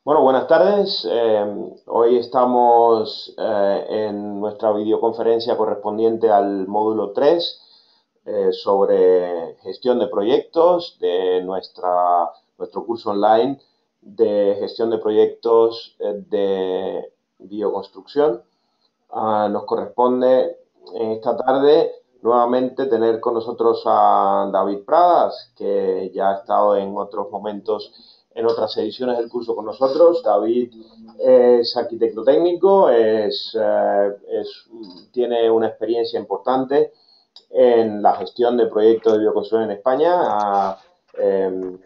Bueno, buenas tardes. Hoy estamos en nuestra videoconferencia correspondiente al módulo 3 sobre gestión de proyectos de nuestro curso online de gestión de proyectos de bioconstrucción. Nos corresponde en esta tarde nuevamente tener con nosotros a David Pradas, que ya ha estado en otros momentos, en otras ediciones del curso con nosotros. David es arquitecto técnico, tiene una experiencia importante en la gestión de proyectos de bioconstrucción en España. Eh,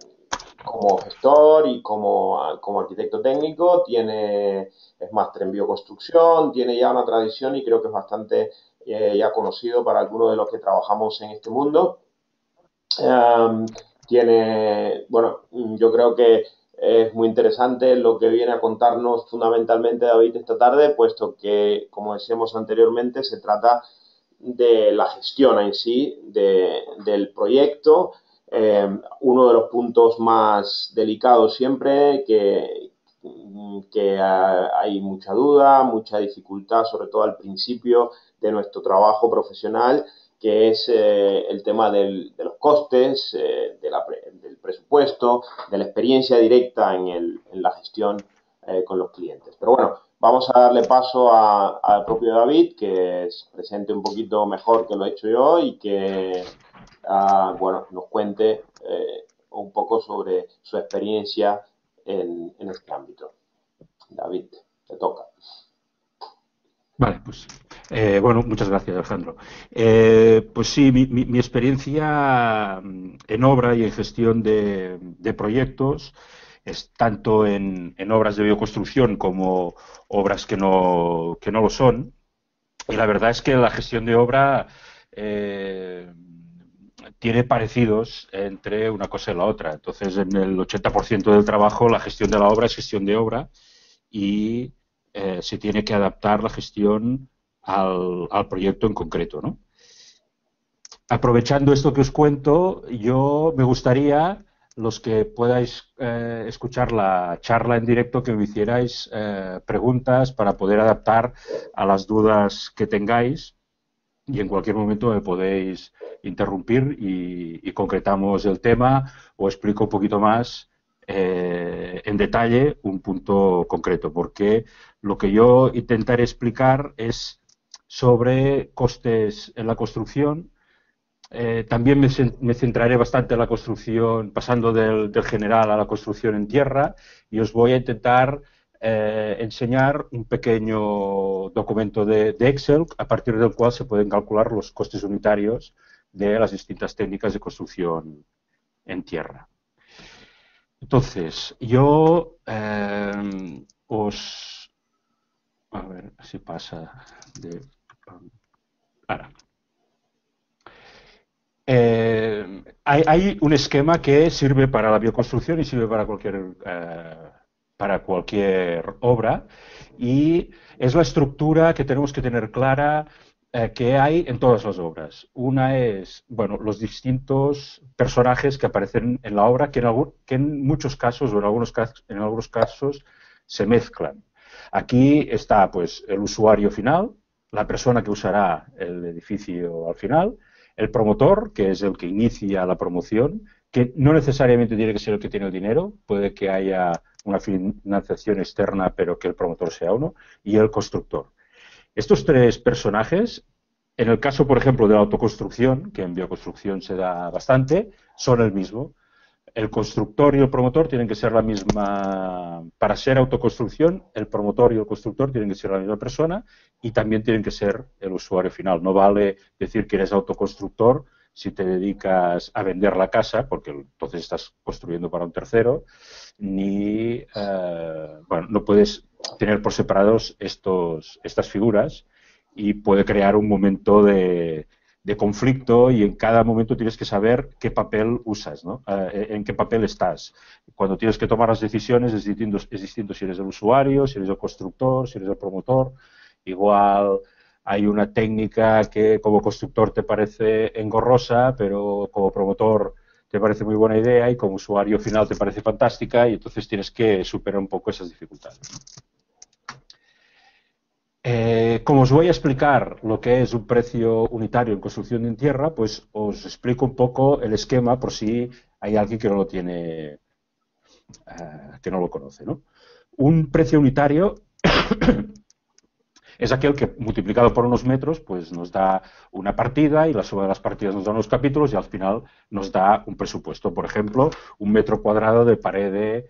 Como gestor y como arquitecto técnico, es máster en bioconstrucción, tiene ya una tradición y creo que es bastante ya conocido para algunos de los que trabajamos en este mundo. Um, bueno, yo creo que es muy interesante lo que viene a contarnos fundamentalmente David esta tarde, puesto que, como decíamos anteriormente, se trata de la gestión en sí del proyecto. Uno de los puntos más delicados siempre, que hay mucha duda, mucha dificultad, sobre todo al principio de nuestro trabajo profesional, que es el tema de los costes, del presupuesto, de la experiencia directa en la gestión con los clientes. Pero bueno, vamos a darle paso al propio David, que se presente un poquito mejor que lo he hecho yo y que bueno, nos cuente un poco sobre su experiencia en este ámbito. David, te toca. Vale, pues bueno, muchas gracias, Alejandro. Pues sí, mi experiencia en obra y en gestión de proyectos es tanto en obras de bioconstrucción como obras que no lo son. Y la verdad es que la gestión de obra eh, tiene parecidos entre una cosa y la otra. Entonces, en el 80% del trabajo, la gestión de la obra es gestión de obra y se tiene que adaptar la gestión al proyecto en concreto, ¿no? Aprovechando esto que os cuento, yo me gustaría, los que podáis escuchar la charla en directo, que me hicierais preguntas para poder adaptar a las dudas que tengáis y en cualquier momento me podéis interrumpir y concretamos el tema o explico un poquito más en detalle un punto concreto, porque lo que yo intentaré explicar es sobre costes en la construcción. También me centraré bastante en la construcción, pasando del general a la construcción en tierra, y os voy a intentar enseñar un pequeño documento de Excel a partir del cual se pueden calcular los costes unitarios de las distintas técnicas de construcción en tierra. Entonces, yo os... A ver si pasa de... Ahora. Hay un esquema que sirve para la bioconstrucción y sirve para cualquier obra y es la estructura que tenemos que tener clara que hay en todas las obras. Una es, bueno, los distintos personajes que aparecen en la obra que en muchos casos o en algunos casos se mezclan. Aquí está pues el usuario final, la persona que usará el edificio al final, el promotor, que es el que inicia la promoción, que no necesariamente tiene que ser el que tiene el dinero, puede que haya una financiación externa, pero que el promotor sea uno, y el constructor. Estos tres personajes, en el caso, por ejemplo, de la autoconstrucción, que en bioconstrucción se da bastante, son el mismo. El constructor y el promotor tienen que ser la misma. Para ser autoconstrucción, el promotor y el constructor tienen que ser la misma persona y también tienen que ser el usuario final. No vale decir que eres autoconstructor si te dedicas a vender la casa, porque entonces estás construyendo para un tercero, ni. Bueno, no puedes tener por separados estas figuras y puede crear un momento de conflicto y en cada momento tienes que saber qué papel usas, ¿no? En qué papel estás. Cuando tienes que tomar las decisiones es distinto si eres el usuario, si eres el constructor, si eres el promotor. Igual hay una técnica que como constructor te parece engorrosa, pero como promotor te parece muy buena idea y como usuario final te parece fantástica y entonces tienes que superar un poco esas dificultades. Como os voy a explicar lo que es un precio unitario en construcción en tierra, pues os explico un poco el esquema por si hay alguien que no lo tiene, que no lo conoce, ¿no? Un precio unitario es aquel que multiplicado por unos metros pues nos da una partida y la suma de las partidas nos da unos capítulos y al final nos da un presupuesto. Por ejemplo, un metro cuadrado de pared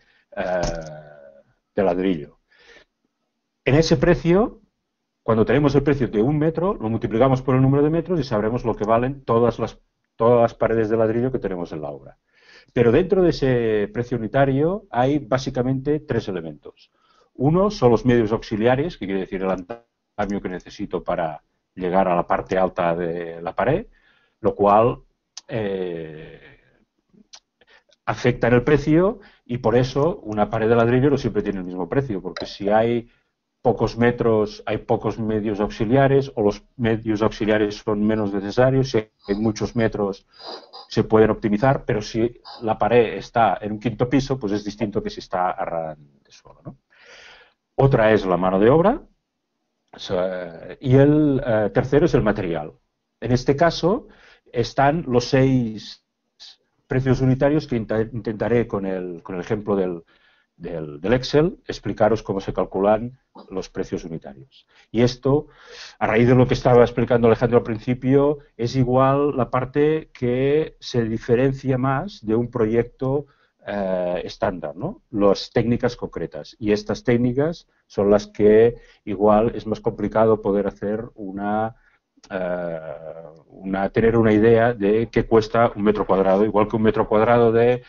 de ladrillo. En ese precio, cuando tenemos el precio de un metro, lo multiplicamos por el número de metros y sabremos lo que valen todas las paredes de ladrillo que tenemos en la obra. Pero dentro de ese precio unitario hay básicamente tres elementos. Uno son los medios auxiliares, que quiere decir el andamio que necesito para llegar a la parte alta de la pared, lo cual afecta en el precio y por eso una pared de ladrillo no siempre tiene el mismo precio, porque si hay pocos metros, hay pocos medios auxiliares o los medios auxiliares son menos necesarios, si hay muchos metros se pueden optimizar, pero si la pared está en un quinto piso, pues es distinto que si está a ras de suelo, ¿no? Otra es la mano de obra y el tercero es el material. En este caso están los 6 precios unitarios que intentaré con el ejemplo del Excel explicaros cómo se calculan los precios unitarios. Y esto, a raíz de lo que estaba explicando Alejandro al principio, es igual la parte que se diferencia más de un proyecto estándar, ¿no? Las técnicas concretas. Y estas técnicas son las que igual es más complicado poder hacer tener una idea de qué cuesta un metro cuadrado, igual que un metro cuadrado de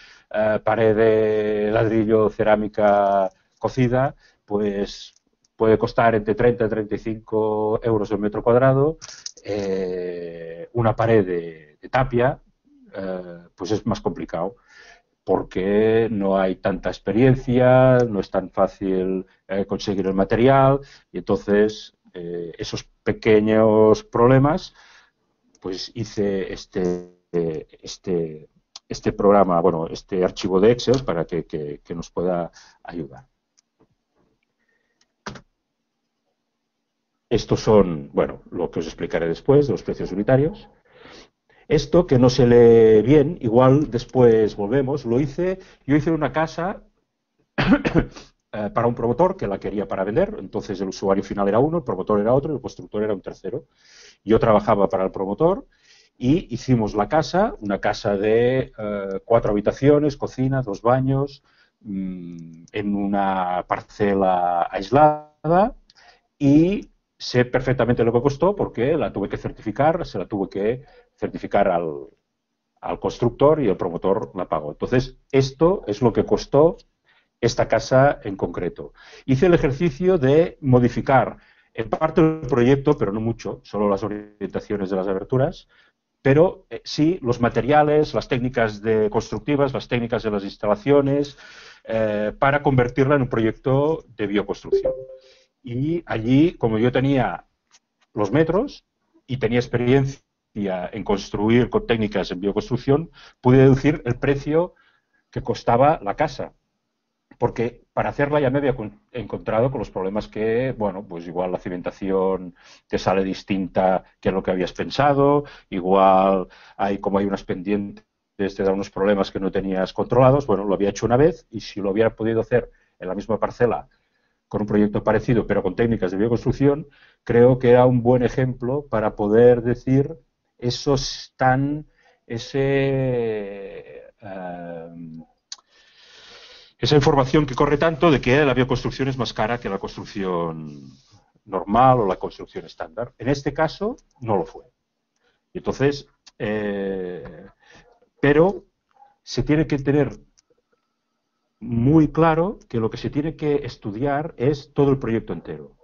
pared de ladrillo cerámica cocida, pues puede costar entre 30 y 35 euros el metro cuadrado. Una pared de tapia, pues es más complicado porque no hay tanta experiencia, no es tan fácil conseguir el material y entonces esos pequeños problemas, pues hice este programa, bueno, este archivo de Excel para que nos pueda ayudar. Estos son, bueno, lo que os explicaré después, de los precios unitarios. Esto que no se lee bien, igual después volvemos, yo hice una casa para un promotor que la quería para vender, entonces el usuario final era uno, el promotor era otro y el constructor era un tercero. Yo trabajaba para el promotor y hicimos la casa, una casa de 4 habitaciones, cocina, 2 baños, en una parcela aislada y sé perfectamente lo que costó porque la tuve que certificar, se la tuve que certificar al constructor y el promotor la pagó. Entonces, esto es lo que costó esta casa en concreto. Hice el ejercicio de modificar en parte el proyecto, pero no mucho, solo las orientaciones de las aberturas, pero sí los materiales, las técnicas constructivas, las técnicas de las instalaciones, para convertirla en un proyecto de bioconstrucción. Y allí, como yo tenía los metros y tenía experiencia en construir con técnicas en bioconstrucción, pude deducir el precio que costaba la casa. Porque para hacerla ya me había encontrado con los problemas que, bueno, pues igual la cimentación te sale distinta que lo que habías pensado, igual como hay unas pendientes, te da unos problemas que no tenías controlados. Bueno, lo había hecho una vez y si lo hubiera podido hacer en la misma parcela con un proyecto parecido, pero con técnicas de bioconstrucción, creo que era un buen ejemplo para poder decir esa información que corre tanto de que la bioconstrucción es más cara que la construcción normal o la construcción estándar. En este caso, no lo fue. Y entonces, pero se tiene que tener muy claro que lo que se tiene que estudiar es todo el proyecto entero.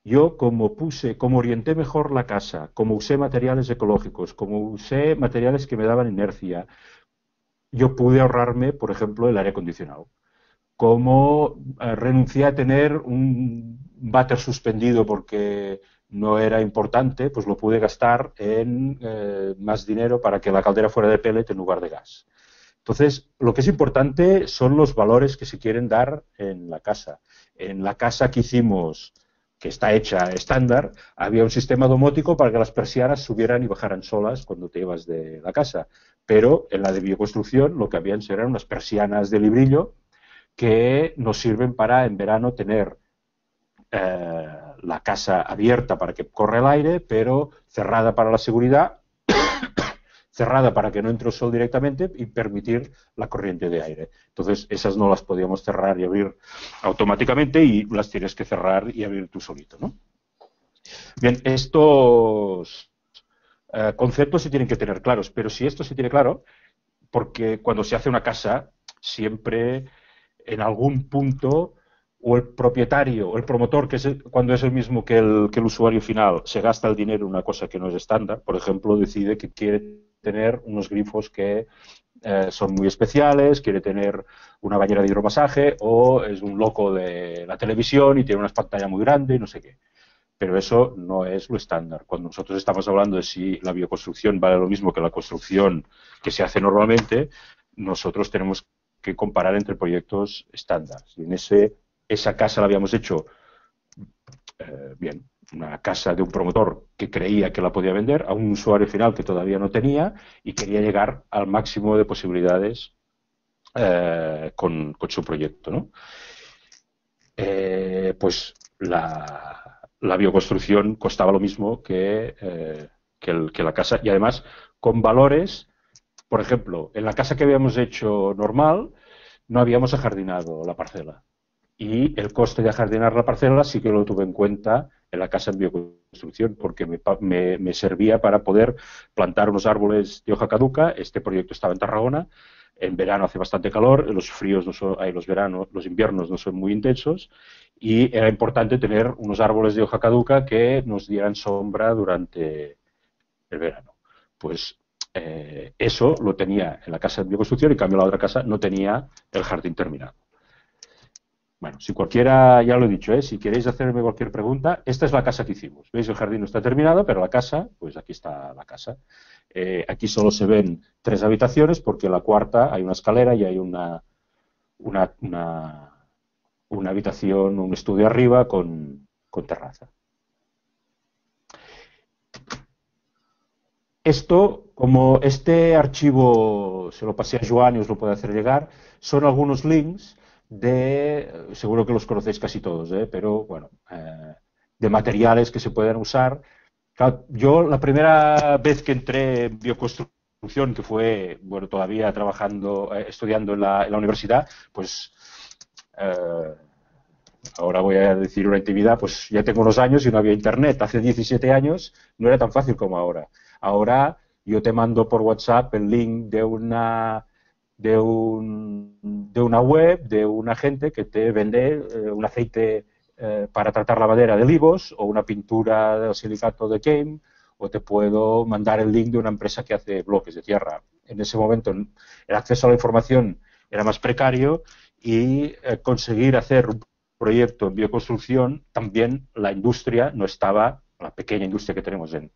Yo, como orienté mejor la casa, como usé materiales ecológicos, como usé materiales que me daban inercia, yo pude ahorrarme, por ejemplo, el aire acondicionado. Como renuncié a tener un váter suspendido porque no era importante, pues lo pude gastar en más dinero para que la caldera fuera de pellet en lugar de gas. Entonces, lo que es importante son los valores que se quieren dar en la casa. En la casa que hicimos, que está hecha estándar, había un sistema domótico para que las persianas subieran y bajaran solas cuando te ibas de la casa. Pero en la de bioconstrucción lo que habían eran unas persianas de librillo que nos sirven para en verano tener la casa abierta para que corra el aire, pero cerrada para la seguridad, cerrada para que no entre el sol directamente y permitir la corriente de aire. Entonces, esas no las podíamos cerrar y abrir automáticamente y las tienes que cerrar y abrir tú solito, ¿no? Bien, estos conceptos se tienen que tener claros, pero si esto se tiene claro, porque cuando se hace una casa, siempre en algún punto o el propietario o el promotor, que es cuando es el mismo que el usuario final, se gasta el dinero en una cosa que no es estándar, por ejemplo, decide que quiere tener unos grifos que son muy especiales, quiere tener una bañera de hidromasaje o es un loco de la televisión y tiene una pantalla muy grande y no sé qué. Pero eso no es lo estándar. Cuando nosotros estamos hablando de si la bioconstrucción vale lo mismo que la construcción que se hace normalmente, nosotros tenemos que comparar entre proyectos estándar. Y en esa casa la habíamos hecho bien, una casa de un promotor que creía que la podía vender a un usuario final que todavía no tenía y quería llegar al máximo de posibilidades con su proyecto, ¿no? Pues la bioconstrucción costaba lo mismo que la casa y además con valores, por ejemplo, en la casa que habíamos hecho normal no habíamos ajardinado la parcela y el coste de ajardinar la parcela sí que lo tuve en cuenta en la casa en bioconstrucción porque me servía para poder plantar unos árboles de hoja caduca. Este proyecto estaba en Tarragona. En verano hace bastante calor, los fríos no son, los inviernos no son muy intensos y era importante tener unos árboles de hoja caduca que nos dieran sombra durante el verano. Pues eso lo tenía en la casa de bioconstrucción y en cambio la otra casa no tenía el jardín terminado. Bueno, si cualquiera, ya lo he dicho, si queréis hacerme cualquier pregunta, esta es la casa que hicimos. ¿Veis? El jardín no está terminado, pero la casa, pues aquí está la casa. Aquí solo se ven 3 habitaciones porque en la cuarta hay una escalera y hay una, una, una habitación, un estudio arriba con terraza. Esto, como este archivo se lo pasé a Joan y os lo puede hacer llegar, son algunos links seguro que los conocéis casi todos, pero bueno, de materiales que se pueden usar. Claro, yo la primera vez que entré en bioconstrucción, que fue, bueno, todavía trabajando, estudiando en la universidad, pues ahora voy a decir una intimidad, pues ya tengo unos años y no había internet. Hace 17 años no era tan fácil como ahora. Ahora yo te mando por WhatsApp el link de una web, de una gente que te vende un aceite para tratar la madera de Livos o una pintura de silicato de Kane, o te puedo mandar el link de una empresa que hace bloques de tierra. En ese momento el acceso a la información era más precario y conseguir hacer un proyecto en bioconstrucción, también la industria no estaba, la pequeña industria que tenemos en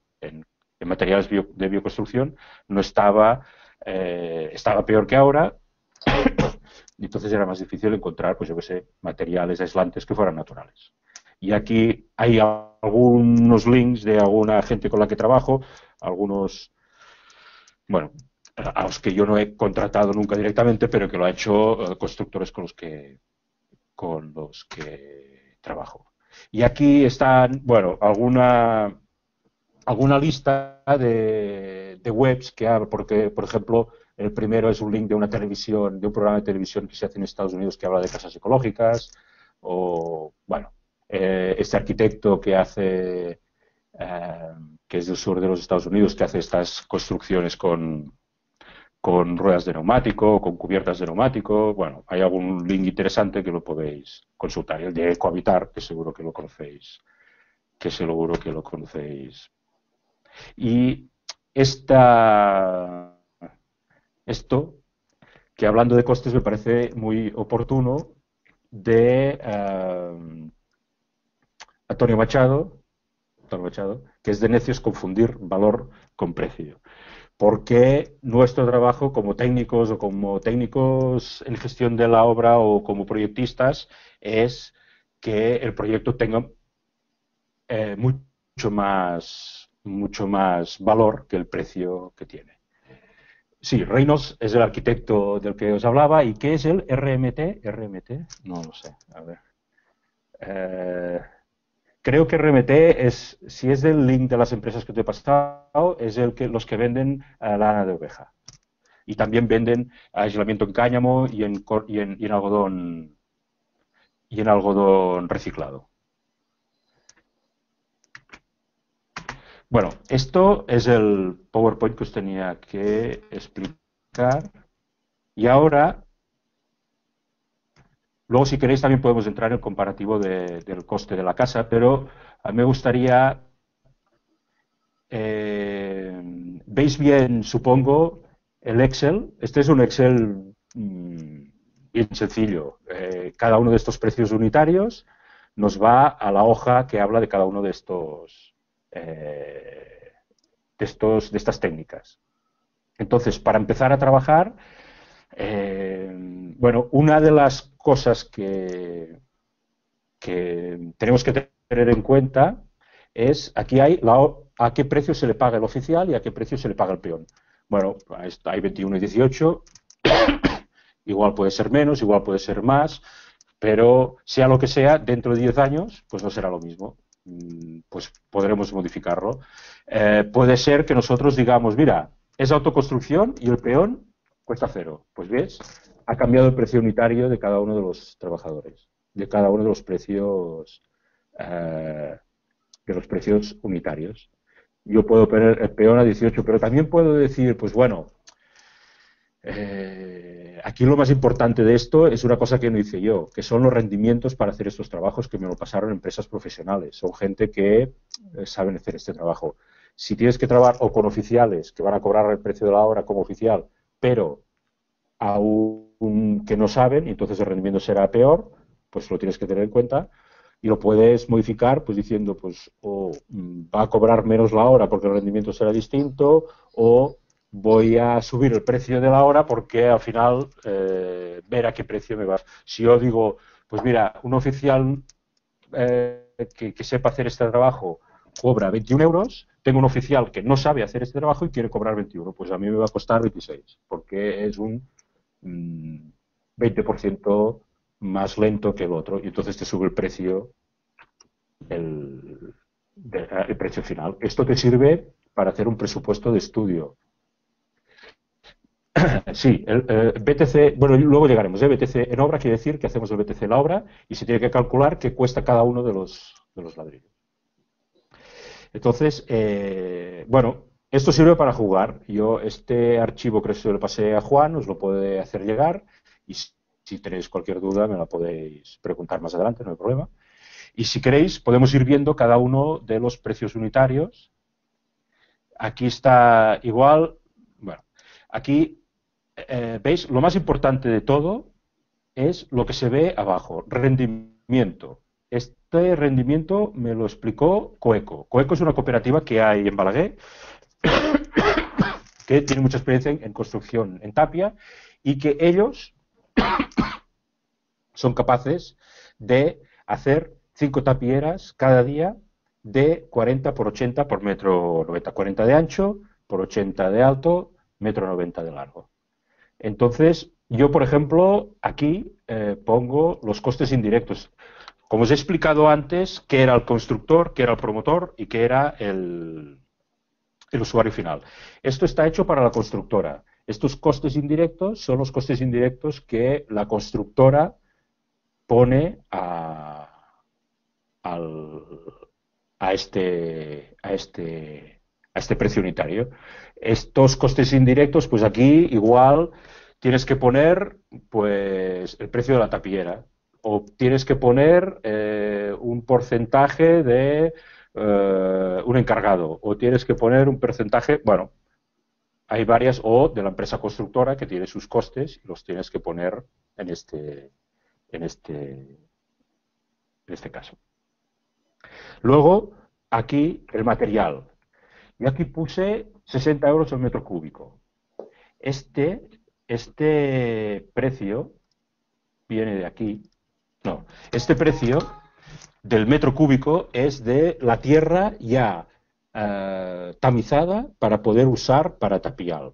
materiales de bioconstrucción, no estaba, estaba peor que ahora, y entonces era más difícil encontrar, pues yo qué sé, materiales aislantes que fueran naturales. Y aquí hay algunos links de alguna gente con la que trabajo, algunos, bueno, a los que yo no he contratado nunca directamente, pero que lo ha hecho constructores con los que trabajo. Y aquí están, bueno, alguna lista de webs que hay, porque, por ejemplo, el primero es un link de una televisión, de un programa de televisión que se hace en Estados Unidos que habla de casas ecológicas, o, bueno, este arquitecto que hace, que es del sur de los Estados Unidos, que hace estas construcciones con ruedas de neumático, con cubiertas de neumático. Bueno, hay algún link interesante que lo podéis consultar. El de Ecohabitar, que seguro que lo conocéis, Y esto, que hablando de costes me parece muy oportuno, de Antonio Machado, que es de necios confundir valor con precio. porque nuestro trabajo como técnicos o como técnicos en gestión de la obra o como proyectistas es que el proyecto tenga mucho más valor que el precio que tiene. Sí, Reynolds es el arquitecto del que os hablaba. ¿Y qué es el RMT? ¿RMT? No lo sé. A ver. Eh, Creo que RMT es, si es del link de las empresas que te he pasado, es los que venden lana de oveja. Y también venden aislamiento en cáñamo y en algodón reciclado. Bueno, esto es el PowerPoint que os tenía que explicar. Y ahora, luego si queréis también podemos entrar en el comparativo del coste de la casa, pero a mí me gustaría, veis bien, supongo, el Excel. Este es un Excel bien sencillo. Cada uno de estos precios unitarios nos va a la hoja que habla de cada uno de estas técnicas. Entonces, para empezar a trabajar, bueno, una de las cosas que tenemos que tener en cuenta es, aquí hay a qué precio se le paga el oficial y a qué precio se le paga el peón. Bueno, hay 21 y 18, igual puede ser menos, igual puede ser más, pero sea lo que sea, dentro de 10 años, pues no será lo mismo. Pues podremos modificarlo. Puede ser que nosotros digamos, mira, es autoconstrucción y el peón cuesta cero. Pues ves, ha cambiado el precio unitario de cada uno de los trabajadores, de cada uno eh, de los precios unitarios. Yo puedo poner el peón a 18, pero también puedo decir, pues bueno, aquí lo más importante de esto es una cosa que no hice yo, que son los rendimientos para hacer estos trabajos que me lo pasaron empresas profesionales. Son gente que saben hacer este trabajo. Si tienes que trabajar o con oficiales que van a cobrar el precio de la hora como oficial, pero aún que no saben, y entonces el rendimiento será peor, pues lo tienes que tener en cuenta y lo puedes modificar pues diciendo pues o va a cobrar menos la hora porque el rendimiento será distinto o voy a subir el precio de la hora porque al final ver a qué precio me va. Si yo digo, pues mira, un oficial que sepa hacer este trabajo cobra 21 euros, tengo un oficial que no sabe hacer este trabajo y quiere cobrar 21, pues a mí me va a costar 26, porque es un 20% más lento que el otro y entonces te sube el precio, el, el precio final. Esto te sirve para hacer un presupuesto de estudio. Sí, el BTC, bueno, luego llegaremos. BTC en obra quiere decir que hacemos el BTC en la obra y se tiene que calcular qué cuesta cada uno de los ladrillos. Entonces, bueno, esto sirve para jugar. Yo este archivo que se lo pasé a Juan, os lo puede hacer llegar y si tenéis cualquier duda me la podéis preguntar más adelante, no hay problema. Y si queréis, podemos ir viendo cada uno de los precios unitarios. Aquí está igual, bueno, aquí veis, lo más importante de todo es lo que se ve abajo, rendimiento. Este rendimiento me lo explicó Coeco. Coeco es una cooperativa que hay en Balaguer que tiene mucha experiencia en construcción en tapia y que ellos son capaces de hacer 5 tapieras cada día de 40 por 80 por metro 90, 40 de ancho por 80 de alto, metro 90 de largo. Entonces, yo, por ejemplo, aquí pongo los costes indirectos. Como os he explicado antes, qué era el constructor, qué era el promotor y qué era el usuario final. Esto está hecho para la constructora. Estos costes indirectos son los costes indirectos que la constructora pone al, a este precio unitario. Estos costes indirectos, pues aquí igual tienes que poner pues el precio de la tapillera o tienes que poner un porcentaje de un encargado o tienes que poner un porcentaje, bueno, hay varias, o de la empresa constructora que tiene sus costes y los tienes que poner en en este, en este caso. Luego, aquí el material. Y aquí puse 60 euros el metro cúbico. Este precio viene de aquí. No, este precio del metro cúbico es de la tierra ya tamizada para poder usar para tapial.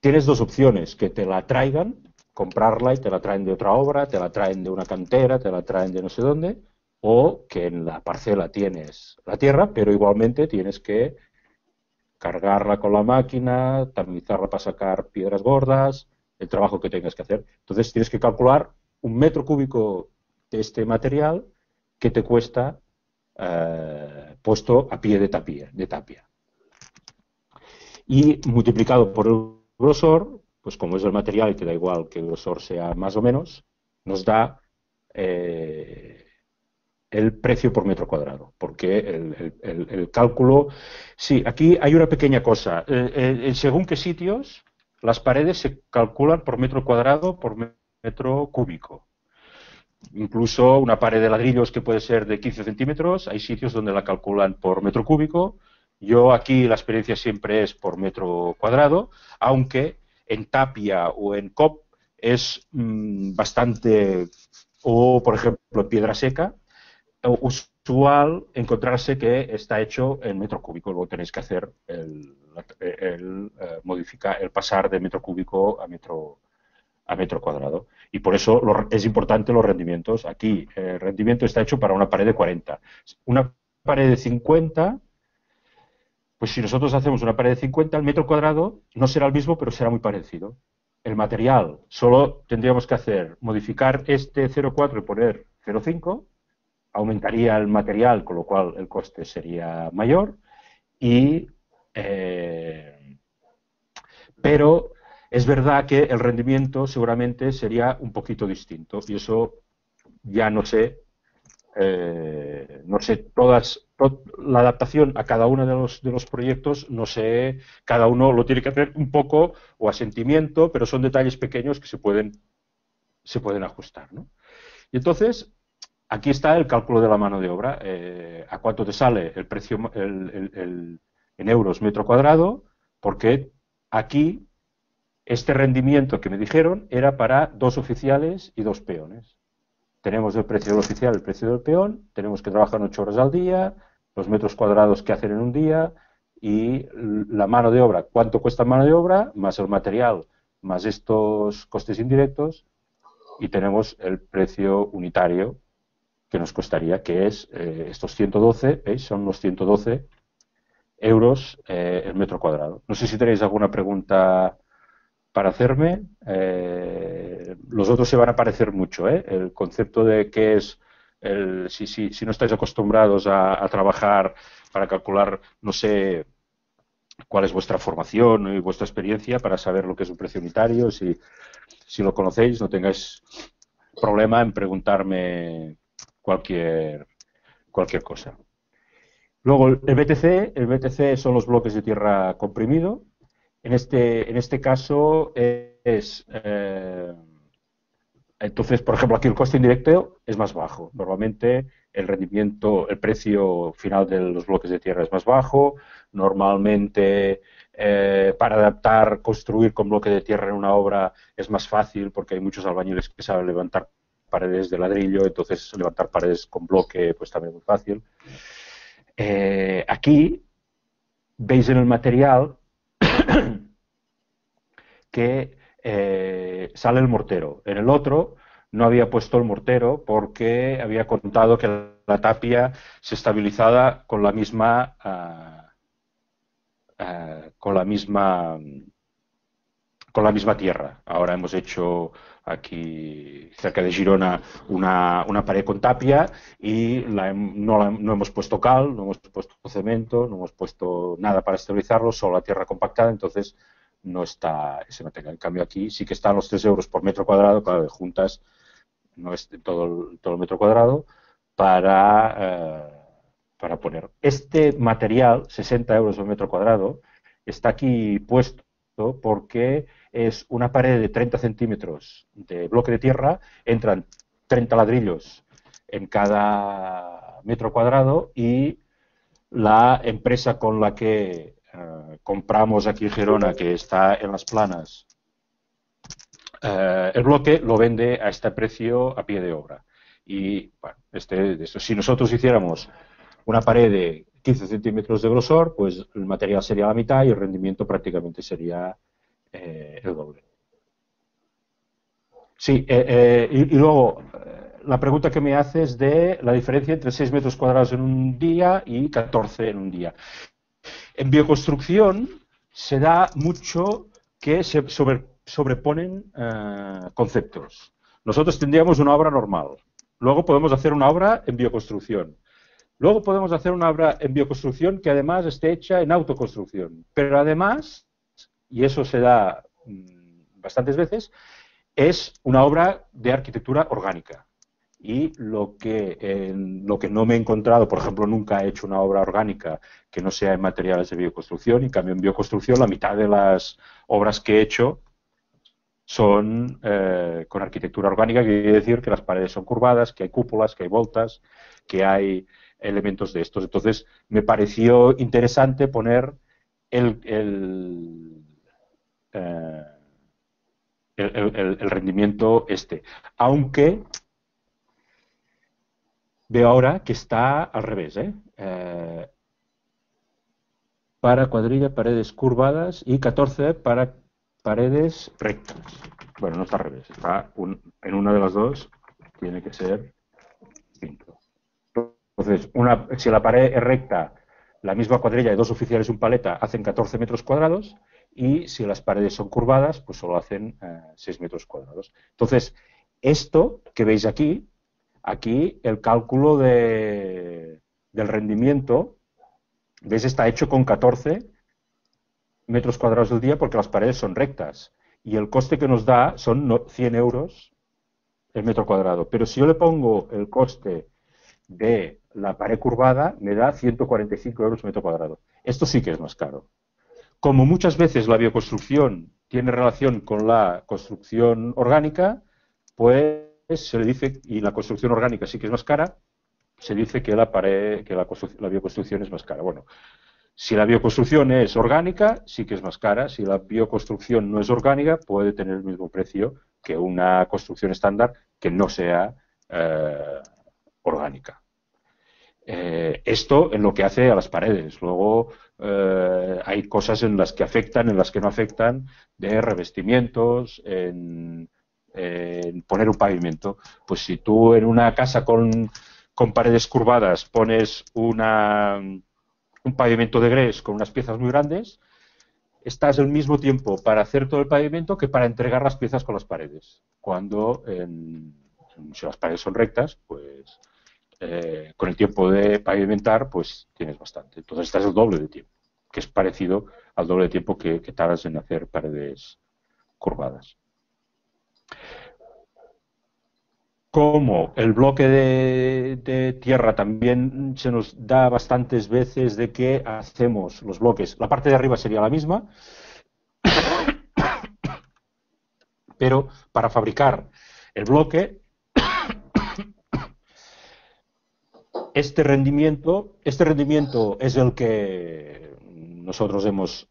Tienes dos opciones, que te la traigan, comprarla y te la traen de otra obra, te la traen de una cantera, te la traen de no sé dónde, o que en la parcela tienes la tierra, pero igualmente tienes que cargarla con la máquina, tamizarla para sacar piedras gordas, el trabajo que tengas que hacer. Entonces tienes que calcular un metro cúbico de este material que te cuesta puesto a pie de tapia. Y multiplicado por el grosor, pues como es el material y te da igual que el grosor sea más o menos, nos da el precio por metro cuadrado, porque el cálculo... Sí, aquí hay una pequeña cosa. En según qué sitios, las paredes se calculan por metro cuadrado, por metro cúbico. Incluso una pared de ladrillos que puede ser de 15 centímetros, hay sitios donde la calculan por metro cúbico. Yo aquí la experiencia siempre es por metro cuadrado, aunque en tapia o en COP es bastante, o por ejemplo en piedra seca, usual encontrarse que está hecho en metro cúbico. Luego tenéis que hacer modificar, el pasar de metro cúbico a metro cuadrado. Y por eso es importante los rendimientos. Aquí el rendimiento está hecho para una pared de 40. Una pared de 50, pues si nosotros hacemos una pared de 50, el metro cuadrado no será el mismo, pero será muy parecido. El material, solo tendríamos que hacer, modificar este 0,4 y poner 0,5, aumentaría el material, con lo cual el coste sería mayor, y pero es verdad que el rendimiento seguramente sería un poquito distinto, y eso ya no sé, la adaptación a cada uno de los proyectos, no sé, cada uno lo tiene que hacer un poco o a sentimiento, pero son detalles pequeños que se pueden ajustar, ¿no? Y entonces, aquí está el cálculo de la mano de obra. ¿A cuánto te sale el precio en euros metro cuadrado? Porque aquí este rendimiento que me dijeron era para 2 oficiales y 2 peones. Tenemos el precio del oficial, el precio del peón, tenemos que trabajar 8 horas al día, los metros cuadrados que hacen en un día y la mano de obra, cuánto cuesta mano de obra, más el material, más estos costes indirectos, y tenemos el precio unitario que nos costaría, que es estos 112, ¿veis? Son los 112 euros el metro cuadrado. No sé si tenéis alguna pregunta para hacerme. Los otros se van a parecer mucho, ¿eh? El concepto de qué es, si no estáis acostumbrados a trabajar para calcular, no sé cuál es vuestra formación y vuestra experiencia para saber lo que es un precio unitario. Si lo conocéis, no tengáis problema en preguntarme cualquier cosa. Luego el BTC son los bloques de tierra comprimido. En este caso entonces, por ejemplo, aquí el coste indirecto es más bajo. Normalmente el rendimiento, el precio final de los bloques de tierra es más bajo. Normalmente para adaptar, construir con bloque de tierra en una obra es más fácil porque hay muchos albañiles que saben levantar paredes de ladrillo, entonces levantar paredes con bloque pues también es muy fácil. Aquí veis en el material que sale el mortero. En el otro no había puesto el mortero porque había contado que la tapia se estabilizaba con la misma tierra. Ahora hemos hecho aquí cerca de Girona una pared con tapia y no hemos puesto cal, no hemos puesto cemento, no hemos puesto nada para estabilizarlo, solo la tierra compactada, entonces no está ese material. En cambio aquí sí que están los 3 euros por metro cuadrado, claro, de juntas no es todo el metro cuadrado, para poner. Este material, 60 euros por metro cuadrado, está aquí puesto porque es una pared de 30 centímetros de bloque de tierra, entran 30 ladrillos en cada metro cuadrado y la empresa con la que compramos aquí en Gerona, que está en Las Planas, el bloque lo vende a este precio a pie de obra. Y bueno, si nosotros hiciéramos una pared de 15 centímetros de grosor, pues el material sería la mitad y el rendimiento prácticamente sería el doble. Sí, y luego la pregunta que me haces de la diferencia entre 6 metros cuadrados en un día y 14 en un día. En bioconstrucción se da mucho que se sobreponen conceptos. Nosotros tendríamos una obra normal. Luego podemos hacer una obra en bioconstrucción. Luego podemos hacer una obra en bioconstrucción que además esté hecha en autoconstrucción. Pero además, y eso se da bastantes veces, es una obra de arquitectura orgánica. Y lo que no me he encontrado, por ejemplo, nunca he hecho una obra orgánica que no sea en materiales de bioconstrucción, y en cambio en bioconstrucción la mitad de las obras que he hecho son con arquitectura orgánica, que quiere decir que las paredes son curvadas, que hay cúpulas, que hay voltas, que hay elementos de estos. Entonces me pareció interesante poner el rendimiento aunque veo ahora que está al revés, para cuadrilla, paredes curvadas y 14 para paredes rectas. Bueno, no está al revés, está en una de las dos, tiene que ser distinto. Entonces, si la pared es recta, la misma cuadrilla de dos oficiales y un paleta hacen 14 metros cuadrados, y si las paredes son curvadas, pues solo hacen 6 metros cuadrados. Entonces, esto que veis aquí el cálculo del rendimiento, ¿veis? Está hecho con 14 metros cuadrados al día porque las paredes son rectas. Y el coste que nos da son 100 euros el metro cuadrado. Pero si yo le pongo el coste de la pared curvada, me da 145 euros metro cuadrado. Esto sí que es más caro. Como muchas veces la bioconstrucción tiene relación con la construcción orgánica, pues se le dice, y la construcción orgánica sí que es más cara, se dice que la bioconstrucción es más cara. Bueno, si la bioconstrucción es orgánica, sí que es más cara. Si la bioconstrucción no es orgánica, puede tener el mismo precio que una construcción estándar que no sea orgánica. Esto en lo que hace a las paredes. Luego hay cosas en las que afectan, en las que no afectan, de revestimientos, en poner un pavimento. Pues si tú en una casa con paredes curvadas pones un pavimento de grés con unas piezas muy grandes, estás al mismo tiempo para hacer todo el pavimento que para entregar las piezas con las paredes. Cuando si las paredes son rectas, pues con el tiempo de pavimentar, pues tienes bastante. Entonces estás el doble de tiempo, que es parecido al doble de tiempo que tardas en hacer paredes curvadas. Como el bloque de tierra también se nos da bastantes veces de que hacemos los bloques, la parte de arriba sería la misma, pero para fabricar el bloque, este rendimiento es el que nosotros nos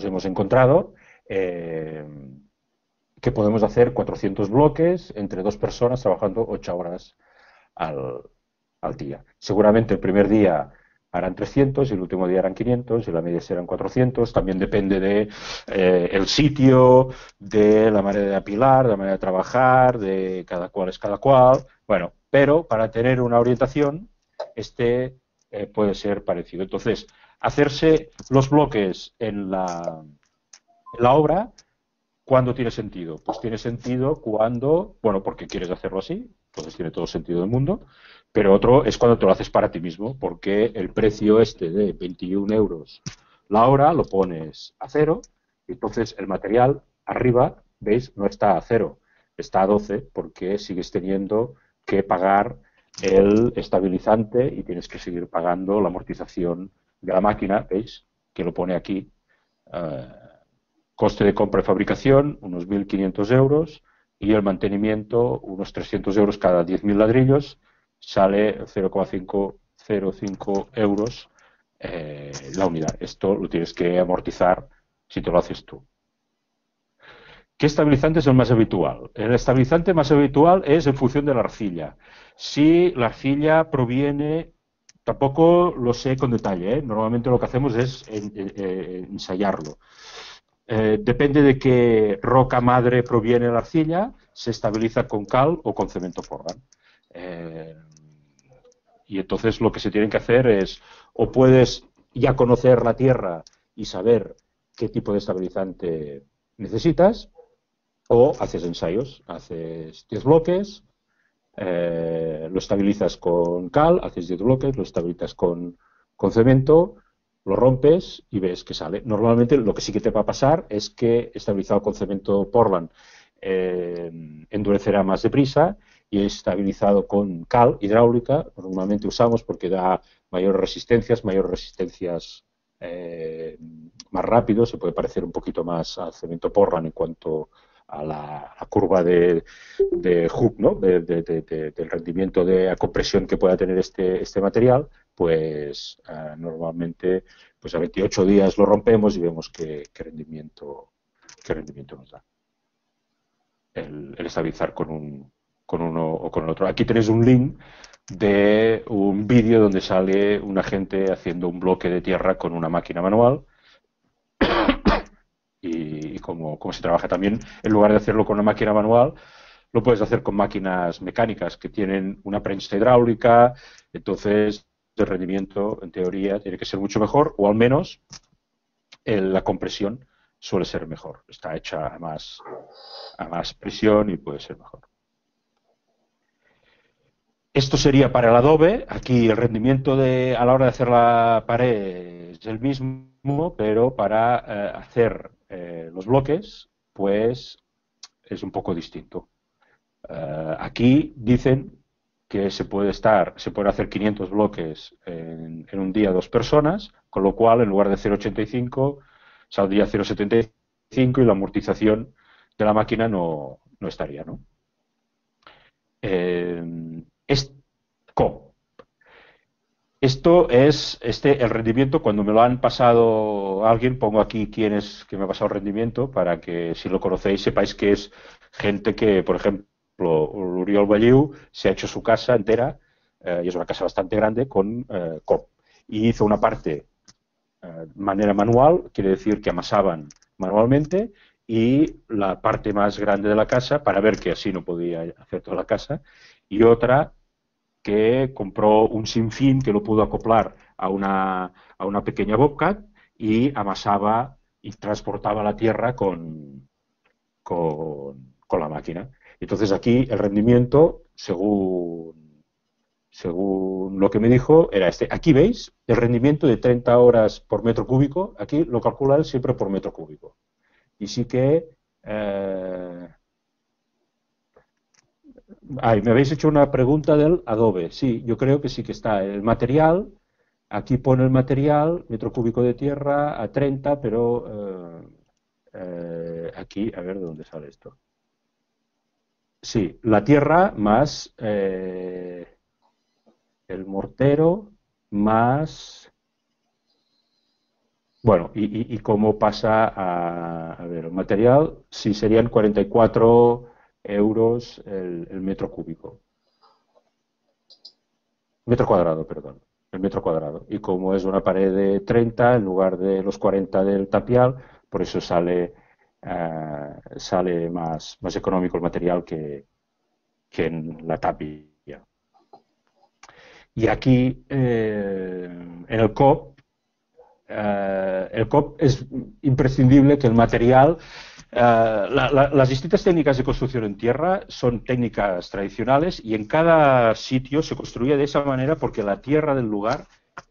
hemos encontrado, que podemos hacer 400 bloques entre dos personas trabajando 8 horas al día. Seguramente el primer día harán 300 y el último día harán 500 y la media serán 400. También depende de el sitio, de la manera de apilar, de la manera de trabajar, de cada cual es cada cual. Bueno, pero para tener una orientación, puede ser parecido. Entonces, hacerse los bloques en la obra, ¿cuándo tiene sentido? Pues tiene sentido cuando, bueno, porque quieres hacerlo así, entonces tiene todo sentido del mundo, pero otro es cuando te lo haces para ti mismo, porque el precio de 21 euros la hora lo pones a 0, y entonces el material arriba, ¿veis? No está a 0, está a 12, porque sigues teniendo que pagar el estabilizante y tienes que seguir pagando la amortización de la máquina, ¿veis? Que lo pone aquí. Coste de compra y fabricación, unos 1.500 euros, y el mantenimiento, unos 300 euros cada 10.000 ladrillos, sale 0,505 euros la unidad. Esto lo tienes que amortizar si te lo haces tú. ¿Qué estabilizante es el más habitual? El estabilizante más habitual es en función de la arcilla. Si la arcilla proviene, tampoco lo sé con detalle, ¿eh? Normalmente lo que hacemos es ensayarlo. Depende de qué roca madre proviene la arcilla, se estabiliza con cal o con cemento Portland. Y entonces lo que se tiene que hacer es, o puedes ya conocer la tierra y saber qué tipo de estabilizante necesitas, o haces ensayos, haces 10 bloques, lo estabilizas con cal, haces 10 bloques, lo estabilizas con cemento, lo rompes y ves que sale. Normalmente lo que sí que te va a pasar es que estabilizado con cemento Portland endurecerá más deprisa, y estabilizado con cal hidráulica normalmente usamos porque da mayores resistencias más rápido, se puede parecer un poquito más al cemento Portland en cuanto a la curva de Hooke, ¿no? Del rendimiento de compresión que pueda tener este material, pues normalmente pues a 28 días lo rompemos y vemos qué rendimiento nos da el estabilizar con uno o con el otro. Aquí tenéis un link de un vídeo donde sale una gente haciendo un bloque de tierra con una máquina manual y cómo se trabaja. También, en lugar de hacerlo con una máquina manual, lo puedes hacer con máquinas mecánicas que tienen una prensa hidráulica, entonces el rendimiento, en teoría, tiene que ser mucho mejor, o al menos la compresión suele ser mejor. Está hecha a más presión y puede ser mejor. Esto sería para el adobe. Aquí el rendimiento a la hora de hacer la pared es el mismo, pero para hacer los bloques, pues es un poco distinto. Aquí dicen que se puede hacer 500 bloques en un día 2 personas, con lo cual en lugar de 0,85 saldría 0,75 y la amortización de la máquina no estaría, ¿no? Esto es el rendimiento. Cuando me lo han pasado alguien, pongo aquí quién es que me ha pasado el rendimiento para que, si lo conocéis, sepáis que es gente que, por ejemplo, Oriol Balliu se ha hecho su casa entera, y es una casa bastante grande, con COP. Y hizo una parte de manera manual, quiere decir que amasaban manualmente, y la parte más grande de la casa, para ver que así no podía hacer toda la casa, y otra que compró un sinfín que lo pudo acoplar a una pequeña bobcat y amasaba y transportaba la tierra con la máquina. Entonces aquí el rendimiento, según lo que me dijo, era este. Aquí veis el rendimiento de 30 horas por metro cúbico. Aquí lo calcula él siempre por metro cúbico. Y sí que... me habéis hecho una pregunta del adobe. Sí, yo creo que sí que está. El material, aquí pone el material, metro cúbico de tierra a 30, pero aquí, a ver de dónde sale esto. Sí, la tierra más el mortero más... Bueno, y cómo pasa a ver, el material, sí serían 44 euros el metro cúbico. Metro cuadrado, perdón. El metro cuadrado. Y como es una pared de 30 en lugar de los 40 del tapial, por eso sale más económico el material que en la tapia. Y aquí, en el COP es imprescindible que el material... las distintas técnicas de construcción en tierra son técnicas tradicionales, y en cada sitio se construía de esa manera porque la tierra del lugar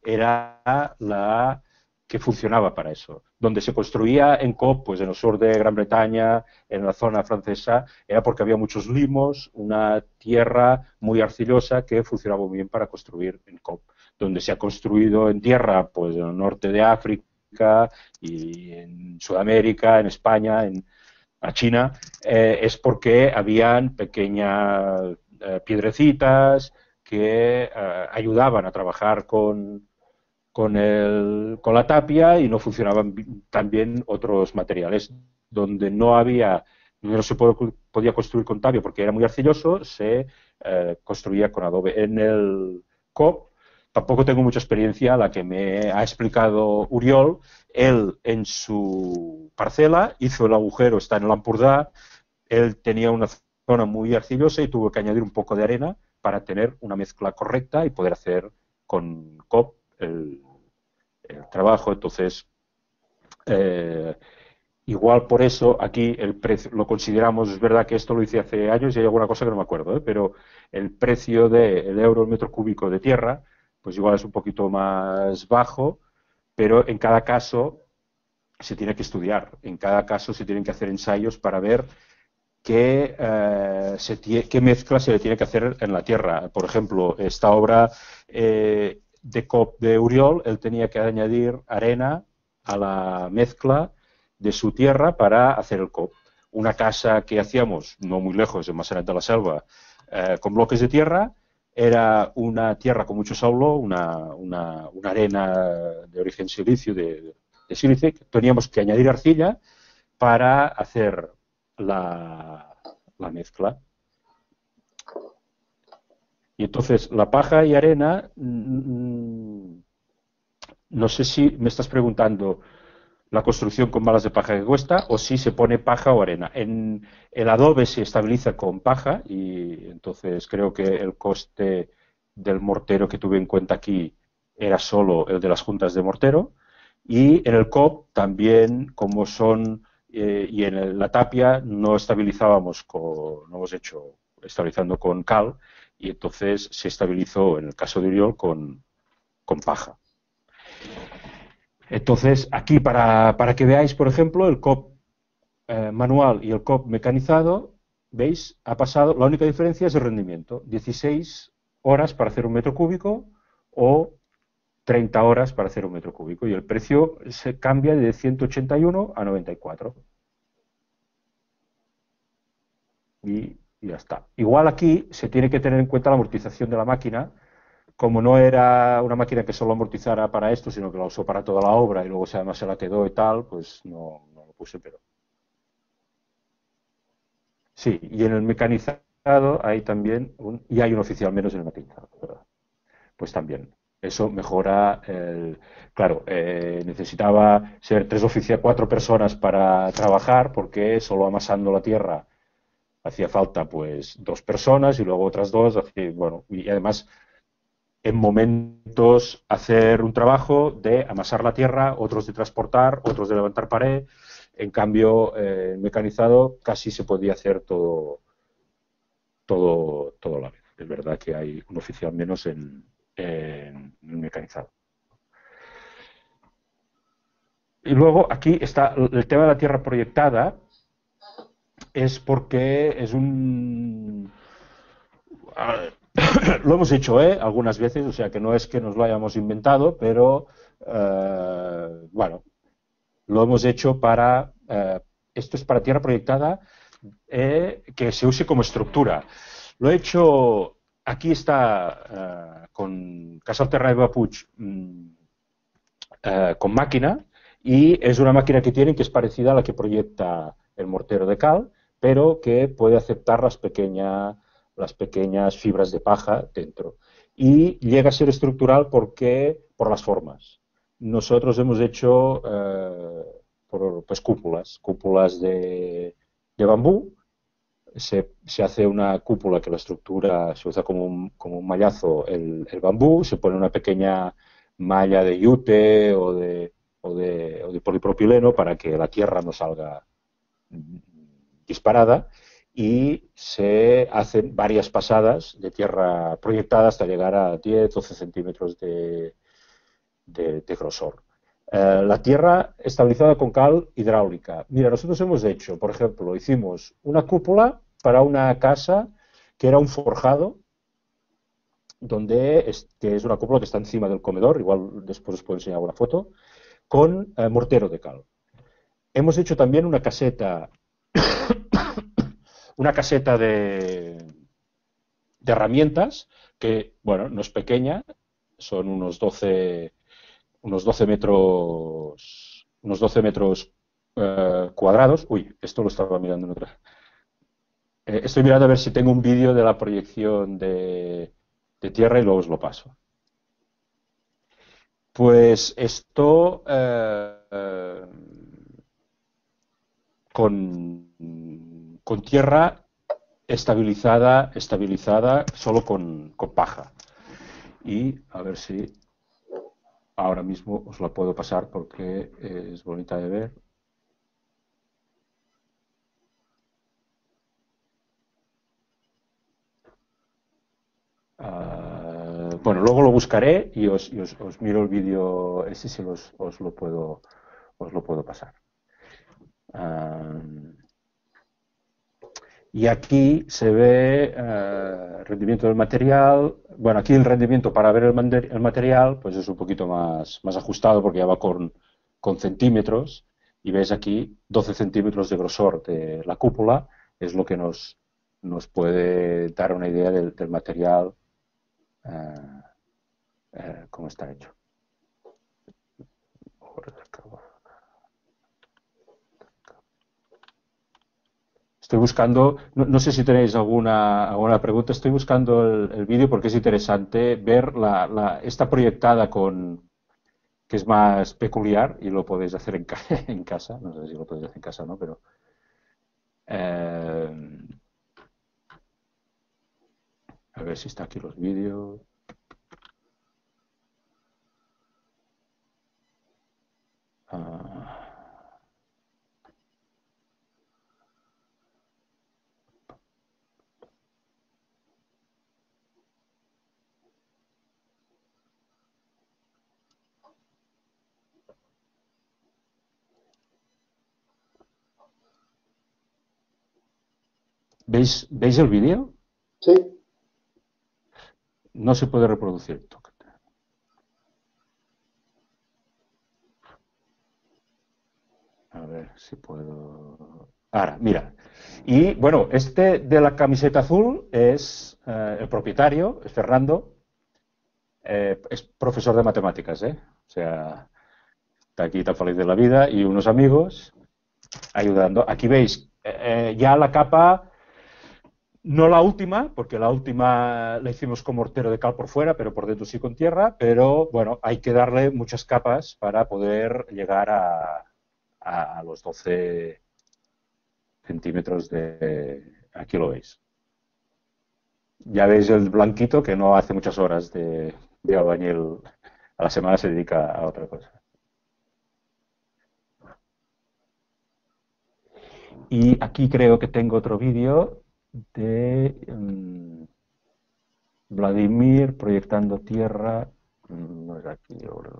era la que funcionaba para eso. Donde se construía en COP, pues en el sur de Gran Bretaña, en la zona francesa, era porque había muchos limos, una tierra muy arcillosa que funcionaba muy bien para construir en COP. Donde se ha construido en tierra, pues en el norte de África y en Sudamérica, en España, a China, es porque habían pequeñas piedrecitas que ayudaban a trabajar con la tapia y no funcionaban tan bien otros materiales. Donde no se podía construir con tapia porque era muy arcilloso, se construía con adobe. En el COP tampoco tengo mucha experiencia, la que me ha explicado Uriol. Él en su parcela hizo el agujero, está en el Ampurdá, él tenía una zona muy arcillosa y tuvo que añadir un poco de arena para tener una mezcla correcta y poder hacer con COP el trabajo. Entonces, eh, igual por eso aquí el precio lo consideramos, es verdad que esto lo hice hace años y hay alguna cosa que no me acuerdo, pero el precio del euro al metro cúbico de tierra, pues igual es un poquito más bajo, pero en cada caso se tiene que estudiar, en cada caso se tienen que hacer ensayos para ver qué mezcla se le tiene que hacer en la tierra. Por ejemplo, esta obra de COP de Uriol, él tenía que añadir arena a la mezcla de su tierra para hacer el COP. Una casa que hacíamos, no muy lejos, en Maçanet de la Selva, con bloques de tierra, era una tierra con mucho saulo, una arena de origen silicio, de sílice. Teníamos que añadir arcilla para hacer la mezcla. Y entonces la paja y arena, no sé si me estás preguntando la construcción con balas de paja que cuesta o si se pone paja o arena. En el adobe se estabiliza con paja y entonces creo que el coste del mortero que tuve en cuenta aquí era solo el de las juntas de mortero. Y en el COP también, como son y en la tapia no estabilizábamos no hemos hecho estabilizando con cal y entonces se estabilizó en el caso de Uriol con paja. Entonces aquí para que veáis, por ejemplo, el COP manual y el COP mecanizado, veis, ha pasado, la única diferencia es el rendimiento, 16 horas para hacer un metro cúbico o 30 horas para hacer un metro cúbico y el precio se cambia de 181 a 94. Y ya está. Igual aquí se tiene que tener en cuenta la amortización de la máquina. Como no era una máquina que solo amortizara para esto, sino que la usó para toda la obra y luego además se la quedó y tal, pues no lo puse, pero sí. Y en el mecanizado hay también y hay un oficial menos en el mecanizado, ¿verdad? Pues también. Eso mejora claro, necesitaba ser cuatro personas para trabajar porque solo amasando la tierra hacía falta pues dos personas y luego otras dos, bueno, y además en momentos hacer un trabajo de amasar la tierra, otros de transportar, otros de levantar pared. En cambio, mecanizado casi se podía hacer todo a la vez. Es verdad que hay un oficial menos en el mecanizado. Y luego aquí está el tema de la tierra proyectada, es porque es lo hemos hecho algunas veces, o sea que no es que nos lo hayamos inventado, pero bueno, lo hemos hecho esto es para tierra proyectada que se use como estructura. Lo he hecho, aquí está con Casal Terra Puig con máquina y es una máquina que tienen que es parecida a la que proyecta el mortero de cal, pero que puede aceptar las pequeñas fibras de paja dentro. Y llega a ser estructural por las formas. Nosotros hemos hecho pues cúpulas de bambú. Se hace una cúpula que la estructura se usa como un mallazo el bambú, se pone una pequeña malla de yute o de polipropileno para que la tierra no salga disparada y se hacen varias pasadas de tierra proyectada hasta llegar a 10-12 centímetros de grosor. La tierra estabilizada con cal hidráulica. Mira, nosotros hemos hecho, por ejemplo, hicimos una cúpula para una casa que era un forjado, que es una cúpula que está encima del comedor, igual después os puedo enseñar una foto, con mortero de cal. Hemos hecho también una caseta de herramientas que, bueno, no es pequeña, son unos 12 unos 12 metros, cuadrados. Uy, esto lo estaba mirando en otra. Estoy mirando a ver si tengo un vídeo de la proyección de tierra y luego os lo paso. Pues esto con tierra estabilizada solo con paja. Y a ver si ahora mismo os la puedo pasar porque es bonita de ver. Bueno, luego lo buscaré y os miro el vídeo ese si os lo puedo pasar. Y aquí se ve rendimiento del material. Bueno, aquí el rendimiento para ver el material pues es un poquito más ajustado porque ya va con centímetros. Y ves aquí 12 centímetros de grosor de la cúpula. Es lo que nos puede dar una idea del material, cómo está hecho. Estoy buscando, no sé si tenéis alguna pregunta, estoy buscando el vídeo porque es interesante ver esta proyectada que es más peculiar y lo podéis hacer en casa, no sé si lo podéis hacer en casa o no, pero a ver si está aquí los vídeos. ¿Veis el vídeo? Sí. No se puede reproducir. A ver si puedo. Ahora, mira. Y bueno, este de la camiseta azul es el propietario, es Fernando. Es profesor de matemáticas, ¿eh? O sea, está aquí tan feliz de la vida y unos amigos ayudando. Aquí veis ya la capa, no la última, porque la última la hicimos con mortero de cal por fuera, pero por dentro sí con tierra, pero bueno, hay que darle muchas capas para poder llegar a los 12 centímetros de... Aquí lo veis. Ya veis el blanquito que no hace muchas horas de albañil. A la semana se dedica a otra cosa. Y aquí creo que tengo otro vídeo de Vladimir proyectando tierra. No es aquí, ahora.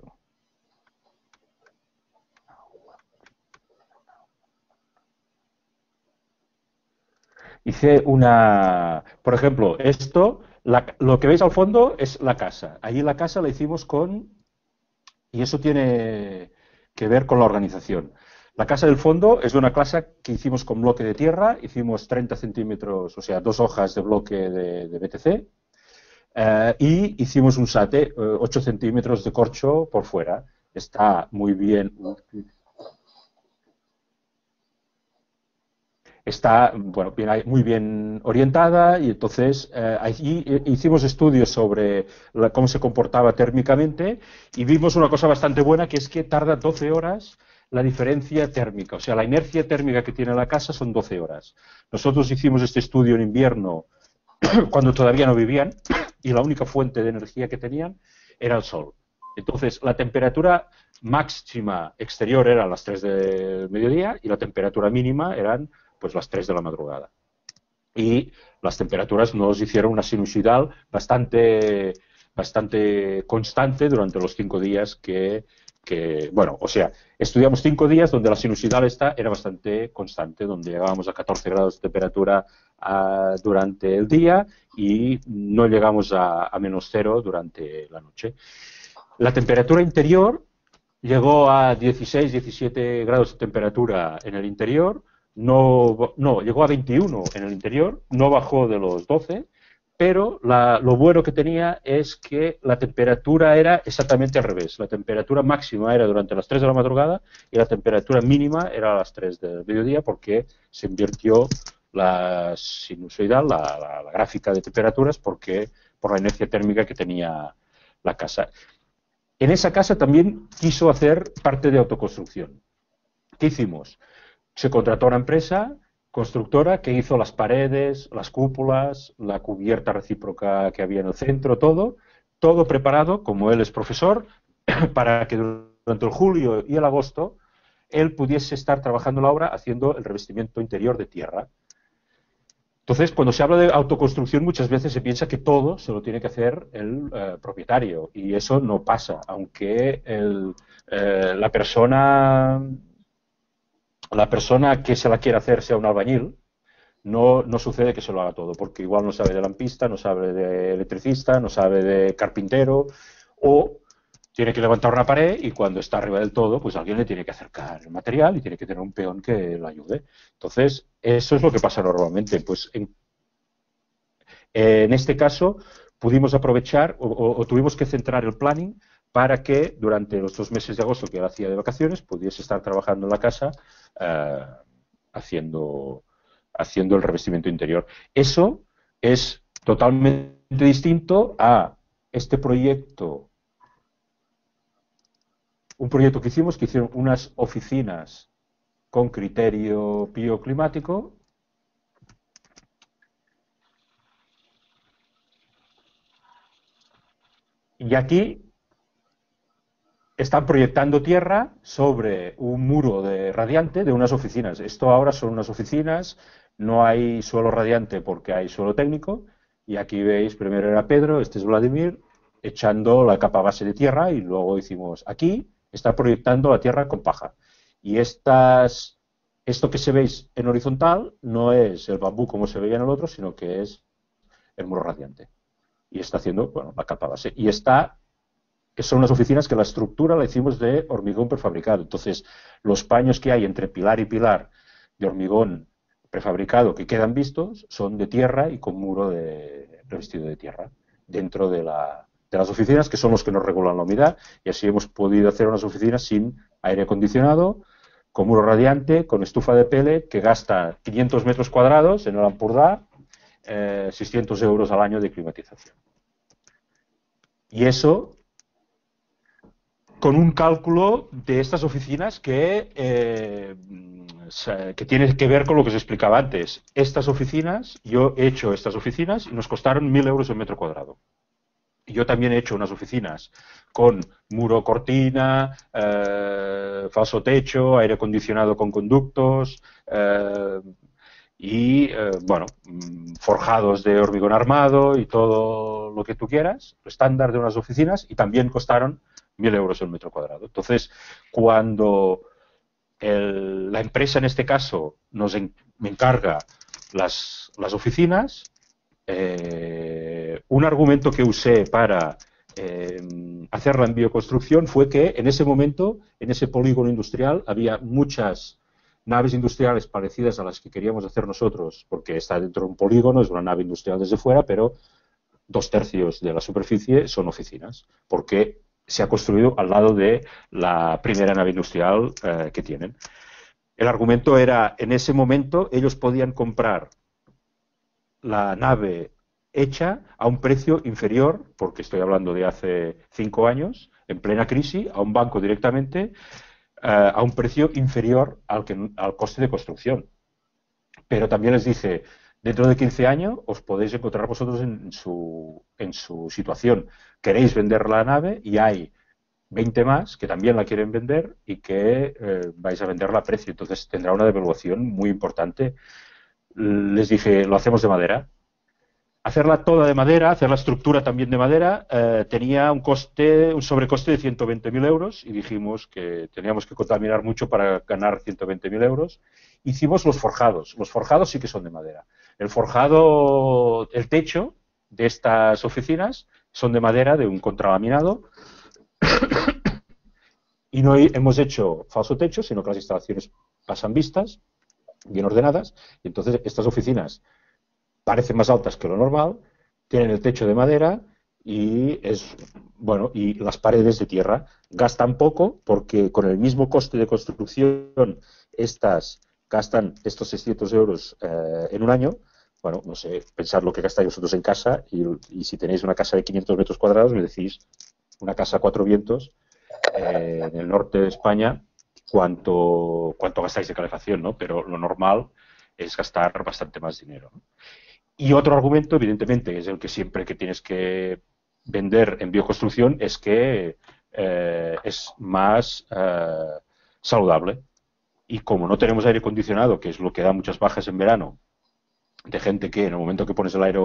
Hice una, por ejemplo, esto, lo que veis al fondo es la casa. Allí la casa la hicimos y eso tiene que ver con la organización. La casa del fondo es de una casa que hicimos con bloque de tierra, hicimos 30 centímetros, o sea, 2 hojas de bloque de BTC, y hicimos un sate, 8 centímetros de corcho por fuera. Está muy bien. Está bueno, muy bien orientada y entonces allí hicimos estudios sobre cómo se comportaba térmicamente y vimos una cosa bastante buena que es que tarda 12 horas la diferencia térmica, o sea, la inercia térmica que tiene la casa son 12 horas. Nosotros hicimos este estudio en invierno cuando todavía no vivían y la única fuente de energía que tenían era el sol. Entonces, la temperatura máxima exterior era a las 3 del mediodía y la temperatura mínima eran pues las 3 de la madrugada. Y las temperaturas nos hicieron una sinusoidal bastante constante durante los 5 días bueno, o sea, estudiamos 5 días donde la sinusoidal era bastante constante, donde llegábamos a 14 grados de temperatura durante el día y no llegamos a menos 0 durante la noche. La temperatura interior llegó a 16, 17 grados de temperatura en el interior, no, llegó a 21 en el interior, no bajó de los 12, pero lo bueno que tenía es que la temperatura era exactamente al revés. La temperatura máxima era durante las 3 de la madrugada y la temperatura mínima era a las 3 del mediodía, porque se invirtió la sinusoidal, la gráfica de temperaturas, porque por la inercia térmica que tenía la casa. En esa casa también quiso hacer parte de autoconstrucción. ¿Qué hicimos? Se contrató a una empresa constructora que hizo las paredes, las cúpulas, la cubierta recíproca que había en el centro, todo preparado, como él es profesor, para que durante el julio y el agosto él pudiese estar trabajando en la obra haciendo el revestimiento interior de tierra. Entonces, cuando se habla de autoconstrucción, muchas veces se piensa que todo se lo tiene que hacer el propietario, y eso no pasa, aunque la persona que se la quiera hacer sea un albañil. No sucede que se lo haga todo, porque igual no sabe de lampista, no sabe de electricista, no sabe de carpintero, o tiene que levantar una pared y cuando está arriba del todo, pues alguien le tiene que acercar el material y tiene que tener un peón que lo ayude. Entonces, eso es lo que pasa normalmente. Pues en este caso, pudimos aprovechar o tuvimos que centrar el planning para que durante los 2 meses de agosto que él hacía de vacaciones pudiese estar trabajando en la casa eh, haciendo el revestimiento interior. Eso es totalmente distinto a este proyecto, un proyecto que hicieron unas oficinas con criterio bioclimático, y aquí están proyectando tierra sobre un muro de radiante de unas oficinas. Esto ahora son unas oficinas, no hay suelo radiante porque hay suelo técnico, y aquí veis, primero era Pedro, este es Vladimir, echando la capa base de tierra, y luego hicimos aquí, está proyectando la tierra con paja. Y esto que se veis en horizontal no es el bambú como se veía en el otro, sino que es el muro radiante. Y está haciendo, bueno, la capa base. Y son unas oficinas que la estructura la hicimos de hormigón prefabricado. Entonces, los paños que hay entre pilar y pilar de hormigón prefabricado que quedan vistos son de tierra y con muro revestido de tierra dentro de las oficinas, que son los que nos regulan la humedad, y así hemos podido hacer unas oficinas sin aire acondicionado, con muro radiante, con estufa de pellet, que gasta 500 metros cuadrados en el Ampurdá, 600 euros al año de climatización. Y eso con un cálculo de estas oficinas que tiene que ver con lo que os explicaba antes. Yo he hecho estas oficinas y nos costaron 1.000 euros el metro cuadrado. Yo también he hecho unas oficinas con muro cortina, falso techo, aire acondicionado con conductos bueno, forjados de hormigón armado y todo lo que tú quieras, lo estándar de unas oficinas, y también costaron 1.000 euros el metro cuadrado. Entonces, cuando la empresa, en este caso, me encarga las oficinas, un argumento que usé para hacerla en bioconstrucción fue que en ese momento, en ese polígono industrial, había muchas naves industriales parecidas a las que queríamos hacer nosotros, porque está dentro de un polígono, es una nave industrial desde fuera, pero 2/3 de la superficie son oficinas, porque se ha construido al lado de la primera nave industrial que tienen. El argumento era, en ese momento ellos podían comprar la nave hecha a un precio inferior, porque estoy hablando de hace 5 años, en plena crisis, a un banco directamente, a un precio inferior al coste de construcción. Pero también les dije, dentro de 15 años os podéis encontrar vosotros en su situación. Queréis vender la nave y hay 20 más que también la quieren vender y que vais a venderla a precio. Entonces tendrá una devaluación muy importante. Les dije, lo hacemos de madera. Hacerla toda de madera, hacer la estructura también de madera, tenía un sobrecoste de 120.000 euros, y dijimos que teníamos que contaminar mucho para ganar 120.000 euros. Hicimos los forjados. Los forjados sí que son de madera. El techo de estas oficinas son de madera, de un contralaminado, y no hemos hecho falso techo, sino que las instalaciones pasan vistas, bien ordenadas, y entonces estas oficinas parecen más altas que lo normal, tienen el techo de madera y bueno, y las paredes de tierra. Gastan poco porque con el mismo coste de construcción estas gastan estos 600 euros en un año. Bueno, no sé, pensad lo que gastáis vosotros en casa y si tenéis una casa de 500 metros cuadrados, me decís una casa a cuatro vientos en el norte de España, cuánto gastáis de calefacción, ¿no? Pero lo normal es gastar bastante más dinero, ¿no? Y otro argumento, evidentemente, es el que siempre que tienes que vender en bioconstrucción, es que es más saludable. Y como no tenemos aire acondicionado, que es lo que da muchas bajas en verano, de gente que en el momento que pones el aire,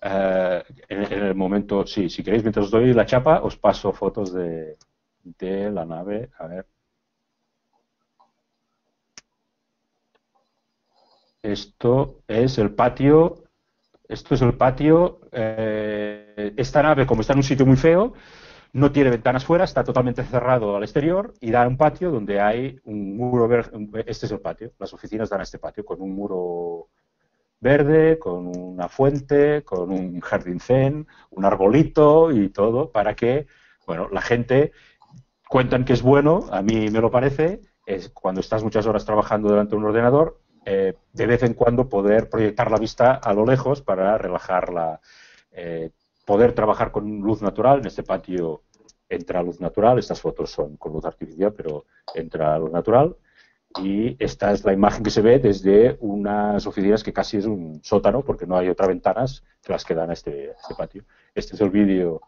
en el momento, sí, si queréis, mientras os doy la chapa, os paso fotos de la nave. A ver. Esto es el patio. Esto es el patio. Esta nave, como está en un sitio muy feo, no tiene ventanas fuera, está totalmente cerrado al exterior y da un patio donde hay un muro verde. Este es el patio. Las oficinas dan a este patio con un muro verde, con una fuente, con un jardín zen, un arbolito y todo para que, bueno, la gente cuentan que es bueno, a mí me lo parece, es cuando estás muchas horas trabajando delante de un ordenador, de vez en cuando poder proyectar la vista a lo lejos para relajarla, poder trabajar con luz natural. En este patio entra luz natural, estas fotos son con luz artificial, pero entra luz natural. Y esta es la imagen que se ve desde unas oficinas que casi es un sótano, porque no hay otras ventanas que las que dan a este patio. Este es el vídeo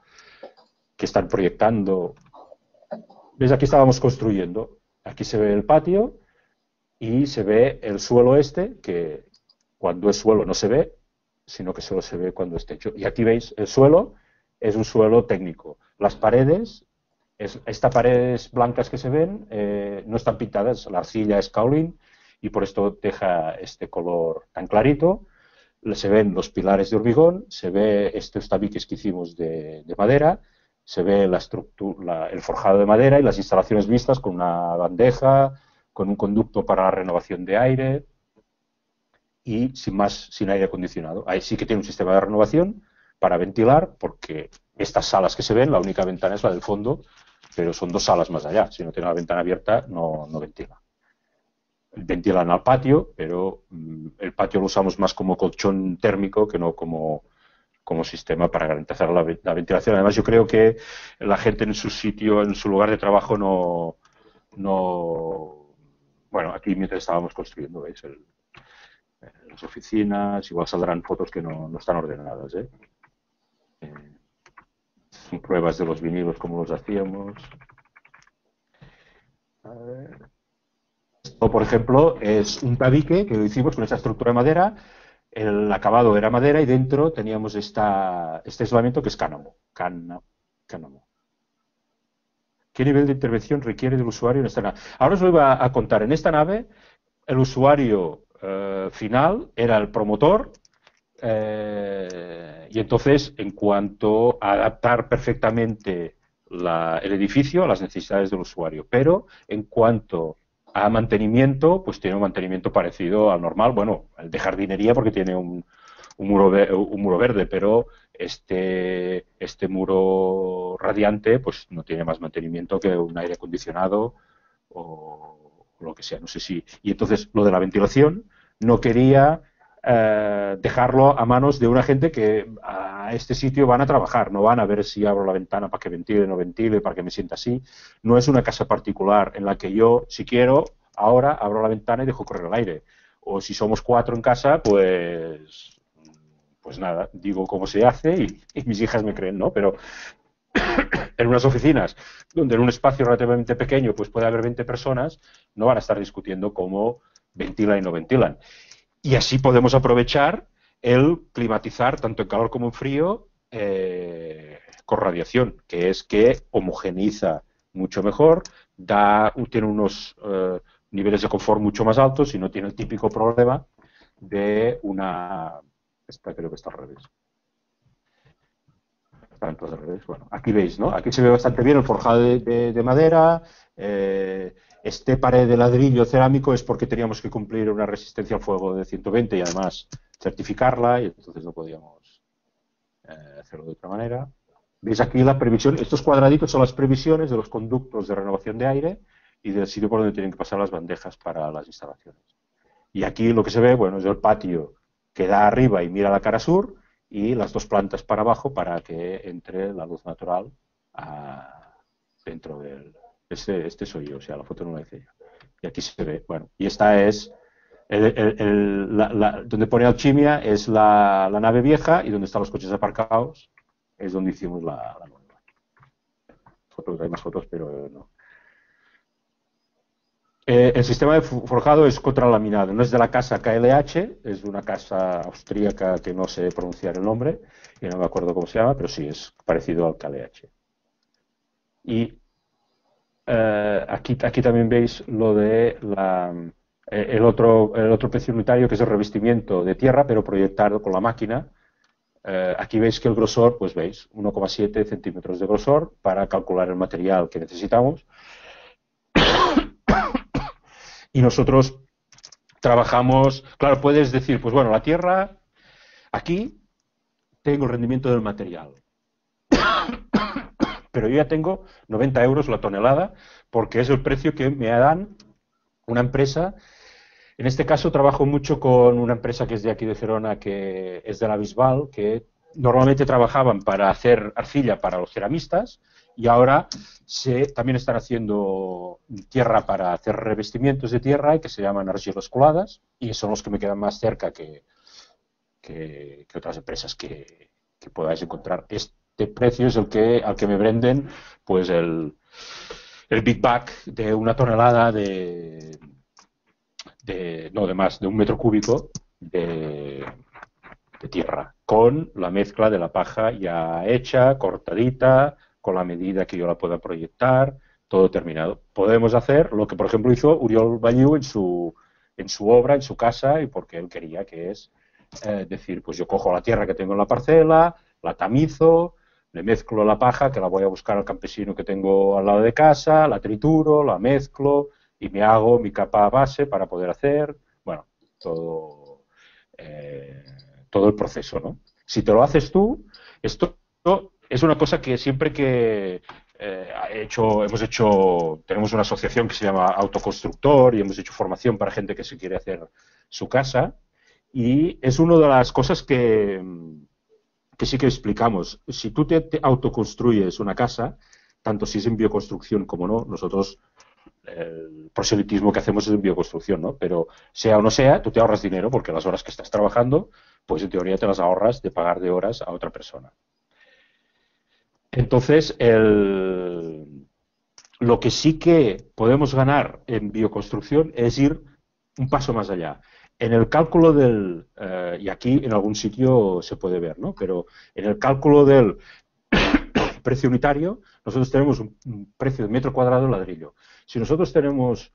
que están proyectando. ¿Ves? Aquí estábamos construyendo. Aquí se ve el patio y se ve el suelo este, que cuando es suelo no se ve, sino que solo se ve cuando es techo. Y aquí veis, el suelo es un suelo técnico. Las paredes, estas paredes blancas que se ven, no están pintadas, la arcilla es kaolin y por esto deja este color tan clarito. Se ven los pilares de hormigón, se ve estos tabiques que hicimos de madera, se ve la estructura, el forjado de madera y las instalaciones vistas con una bandeja, con un conducto para la renovación de aire y sin más, sin aire acondicionado. Ahí sí que tiene un sistema de renovación para ventilar, porque estas salas que se ven, la única ventana es la del fondo, pero son dos salas más allá. Si no tiene la ventana abierta, no ventila. Ventilan al patio, pero el patio lo usamos más como colchón térmico que no como sistema para garantizar la ventilación. Además, yo creo que la gente en su sitio, en su lugar de trabajo, bueno, aquí mientras estábamos construyendo, ¿veis? Las oficinas, igual saldrán fotos que no están ordenadas, ¿eh? Son pruebas de los vinilos como los hacíamos. A ver. Esto, por ejemplo, es un tabique que lo hicimos con esa estructura de madera. El acabado era madera y dentro teníamos este aislamiento que es cáñamo. ¿Qué nivel de intervención requiere del usuario en esta nave? Ahora os lo voy a contar. En esta nave, el usuario final era el promotor y entonces, en cuanto a adaptar perfectamente el edificio a las necesidades del usuario, pero en cuanto a mantenimiento, pues tiene un mantenimiento parecido al normal, bueno, el de jardinería porque tiene un muro verde, pero este muro radiante pues no tiene más mantenimiento que un aire acondicionado o lo que sea, no sé si. Y entonces lo de la ventilación no quería dejarlo a manos de una gente que a este sitio van a trabajar, no van a ver si abro la ventana para que ventile o no ventile, para que me sienta así. No es una casa particular en la que yo, si quiero, ahora abro la ventana y dejo correr el aire. O si somos 4 en casa, pues nada, digo cómo se hace y mis hijas me creen, ¿no? Pero en unas oficinas donde en un espacio relativamente pequeño pues puede haber 20 personas, no van a estar discutiendo cómo ventilan y no ventilan. Y así podemos aprovechar el climatizar tanto en calor como en frío con radiación, que es que homogeneiza mucho mejor, tiene unos niveles de confort mucho más altos y no tiene el típico problema de una. Esta creo que está al revés. Están todos al revés. Bueno, aquí veis, ¿no? Aquí se ve bastante bien el forjado de madera. Este pared de ladrillo cerámico es porque teníamos que cumplir una resistencia al fuego de 120 y además certificarla y entonces no podíamos hacerlo de otra manera. Veis aquí la previsión, estos cuadraditos son las previsiones de los conductos de renovación de aire y del sitio por donde tienen que pasar las bandejas para las instalaciones. Y aquí lo que se ve, bueno, es el patio que da arriba y mira la cara sur y las dos plantas para abajo para que entre la luz natural dentro del... Este soy yo, o sea, la foto no la hice yo. Y aquí se ve, bueno, y esta es... donde pone Alchimia es la nave vieja y donde están los coches aparcados es donde hicimos la nueva. Fotos, hay más fotos, pero no. El sistema de forjado es contralaminado, no es de la casa KLH, es de una casa austríaca que no sé pronunciar el nombre, y no me acuerdo cómo se llama, pero sí, es parecido al KLH. Y aquí también veis lo de el otro precio unitario, que es el revestimiento de tierra, pero proyectado con la máquina. Aquí veis que el grosor, pues veis, 1,7 centímetros de grosor para calcular el material que necesitamos. Y nosotros trabajamos, claro, puedes decir, pues bueno, la tierra, aquí tengo el rendimiento del material. Pero yo ya tengo 90 euros la tonelada porque es el precio que me dan una empresa. En este caso trabajo mucho con una empresa que es de aquí de Gerona, que es de la Bisbal, que normalmente trabajaban para hacer arcilla para los ceramistas y ahora también están haciendo tierra para hacer revestimientos de tierra y que se llaman argiles coladas y son los que me quedan más cerca que otras empresas que podáis encontrar. Este precio es al que me venden pues el Big Bag de una tonelada de un metro cúbico de tierra, con la mezcla de la paja ya hecha, cortadita, con la medida que yo la pueda proyectar, todo terminado. Podemos hacer lo que, por ejemplo, hizo Uriol Balliu en su obra, en su casa, y porque él quería, que es decir, pues yo cojo la tierra que tengo en la parcela, la tamizo, le mezclo la paja, que la voy a buscar al campesino que tengo al lado de casa, la trituro, la mezclo y me hago mi capa base para poder hacer, bueno, todo el proceso, ¿no? Si te lo haces tú, esto es una cosa que siempre que tenemos una asociación que se llama Autoconstructor y hemos hecho formación para gente que se quiere hacer su casa y es una de las cosas que sí que explicamos. Si tú te autoconstruyes una casa, tanto si es en bioconstrucción como no, nosotros el proselitismo que hacemos es en bioconstrucción, ¿no? Pero sea o no sea, tú te ahorras dinero porque las horas que estás trabajando, pues en teoría te las ahorras de pagar de horas a otra persona. Entonces, lo que sí que podemos ganar en bioconstrucción es ir un paso más allá. En el cálculo y aquí en algún sitio se puede ver, ¿no? Pero en el cálculo del precio unitario, nosotros tenemos un precio de metro cuadrado de ladrillo. Si nosotros tenemos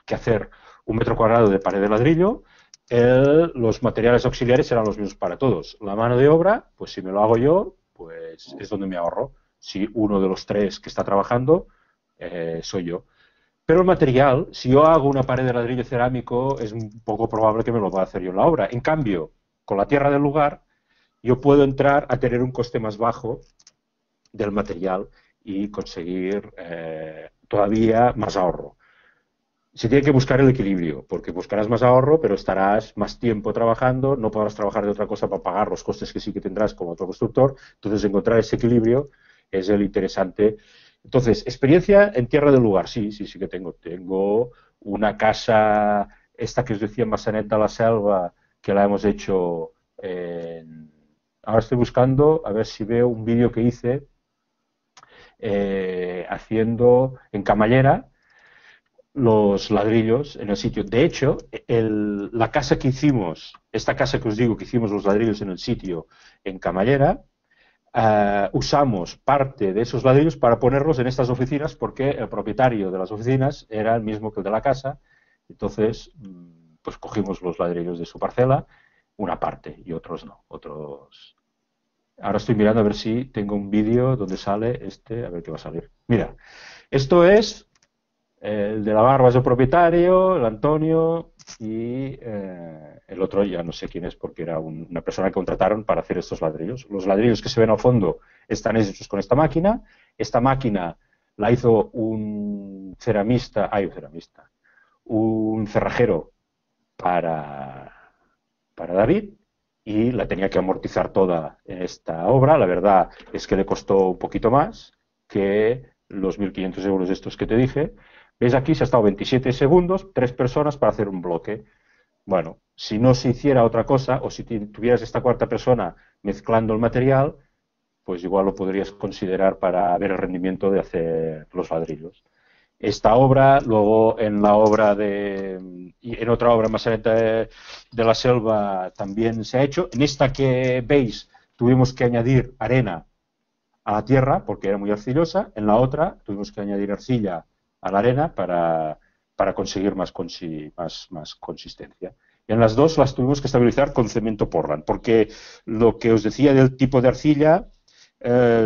que hacer un metro cuadrado de pared de ladrillo, los materiales auxiliares serán los mismos para todos. La mano de obra, pues si me lo hago yo, pues es donde me ahorro. Si uno de los tres que está trabajando soy yo. Pero el material, si yo hago una pared de ladrillo cerámico, es un poco probable que me lo va a hacer yo en la obra. En cambio, con la tierra del lugar, yo puedo entrar a tener un coste más bajo del material y conseguir todavía más ahorro. Se tiene que buscar el equilibrio, porque buscarás más ahorro, pero estarás más tiempo trabajando, no podrás trabajar de otra cosa para pagar los costes que sí que tendrás como otro constructor. Entonces, encontrar ese equilibrio es el interesante. Entonces, experiencia en tierra del lugar, sí que tengo. Tengo una casa, esta que os decía en Massanet de la Selva, que la hemos hecho ahora estoy buscando a ver si veo un vídeo que hice haciendo en Camallera los ladrillos en el sitio. De hecho, la casa que hicimos, esta casa que os digo que hicimos los ladrillos en el sitio en Camallera, usamos parte de esos ladrillos para ponerlos en estas oficinas porque el propietario de las oficinas era el mismo que el de la casa. Entonces, pues cogimos los ladrillos de su parcela, una parte y otros no. Ahora estoy mirando a ver si tengo un vídeo donde sale a ver qué va a salir. Mira, esto es el de la barba, es el propietario, el Antonio, y el otro ya no sé quién es porque era una persona que contrataron para hacer estos ladrillos. Los ladrillos que se ven al fondo están hechos con esta máquina. Esta máquina la hizo un ceramista, un cerrajero para, para David y la tenía que amortizar toda en esta obra. La verdad es que le costó un poquito más que los 1.500 euros estos que te dije. ¿Ves? Aquí se ha estado 27 segundos, 3 personas para hacer un bloque. Bueno, si no se hiciera otra cosa, o si tuvieras esta cuarta persona mezclando el material, pues igual lo podrías considerar para ver el rendimiento de hacer los ladrillos. Esta obra, luego en otra obra más allá de la selva también se ha hecho. En esta que veis tuvimos que añadir arena a la tierra porque era muy arcillosa. En la otra tuvimos que añadir arcilla a la arena para conseguir más consistencia. Y en las dos las tuvimos que estabilizar con cemento Portland, porque lo que os decía del tipo de arcilla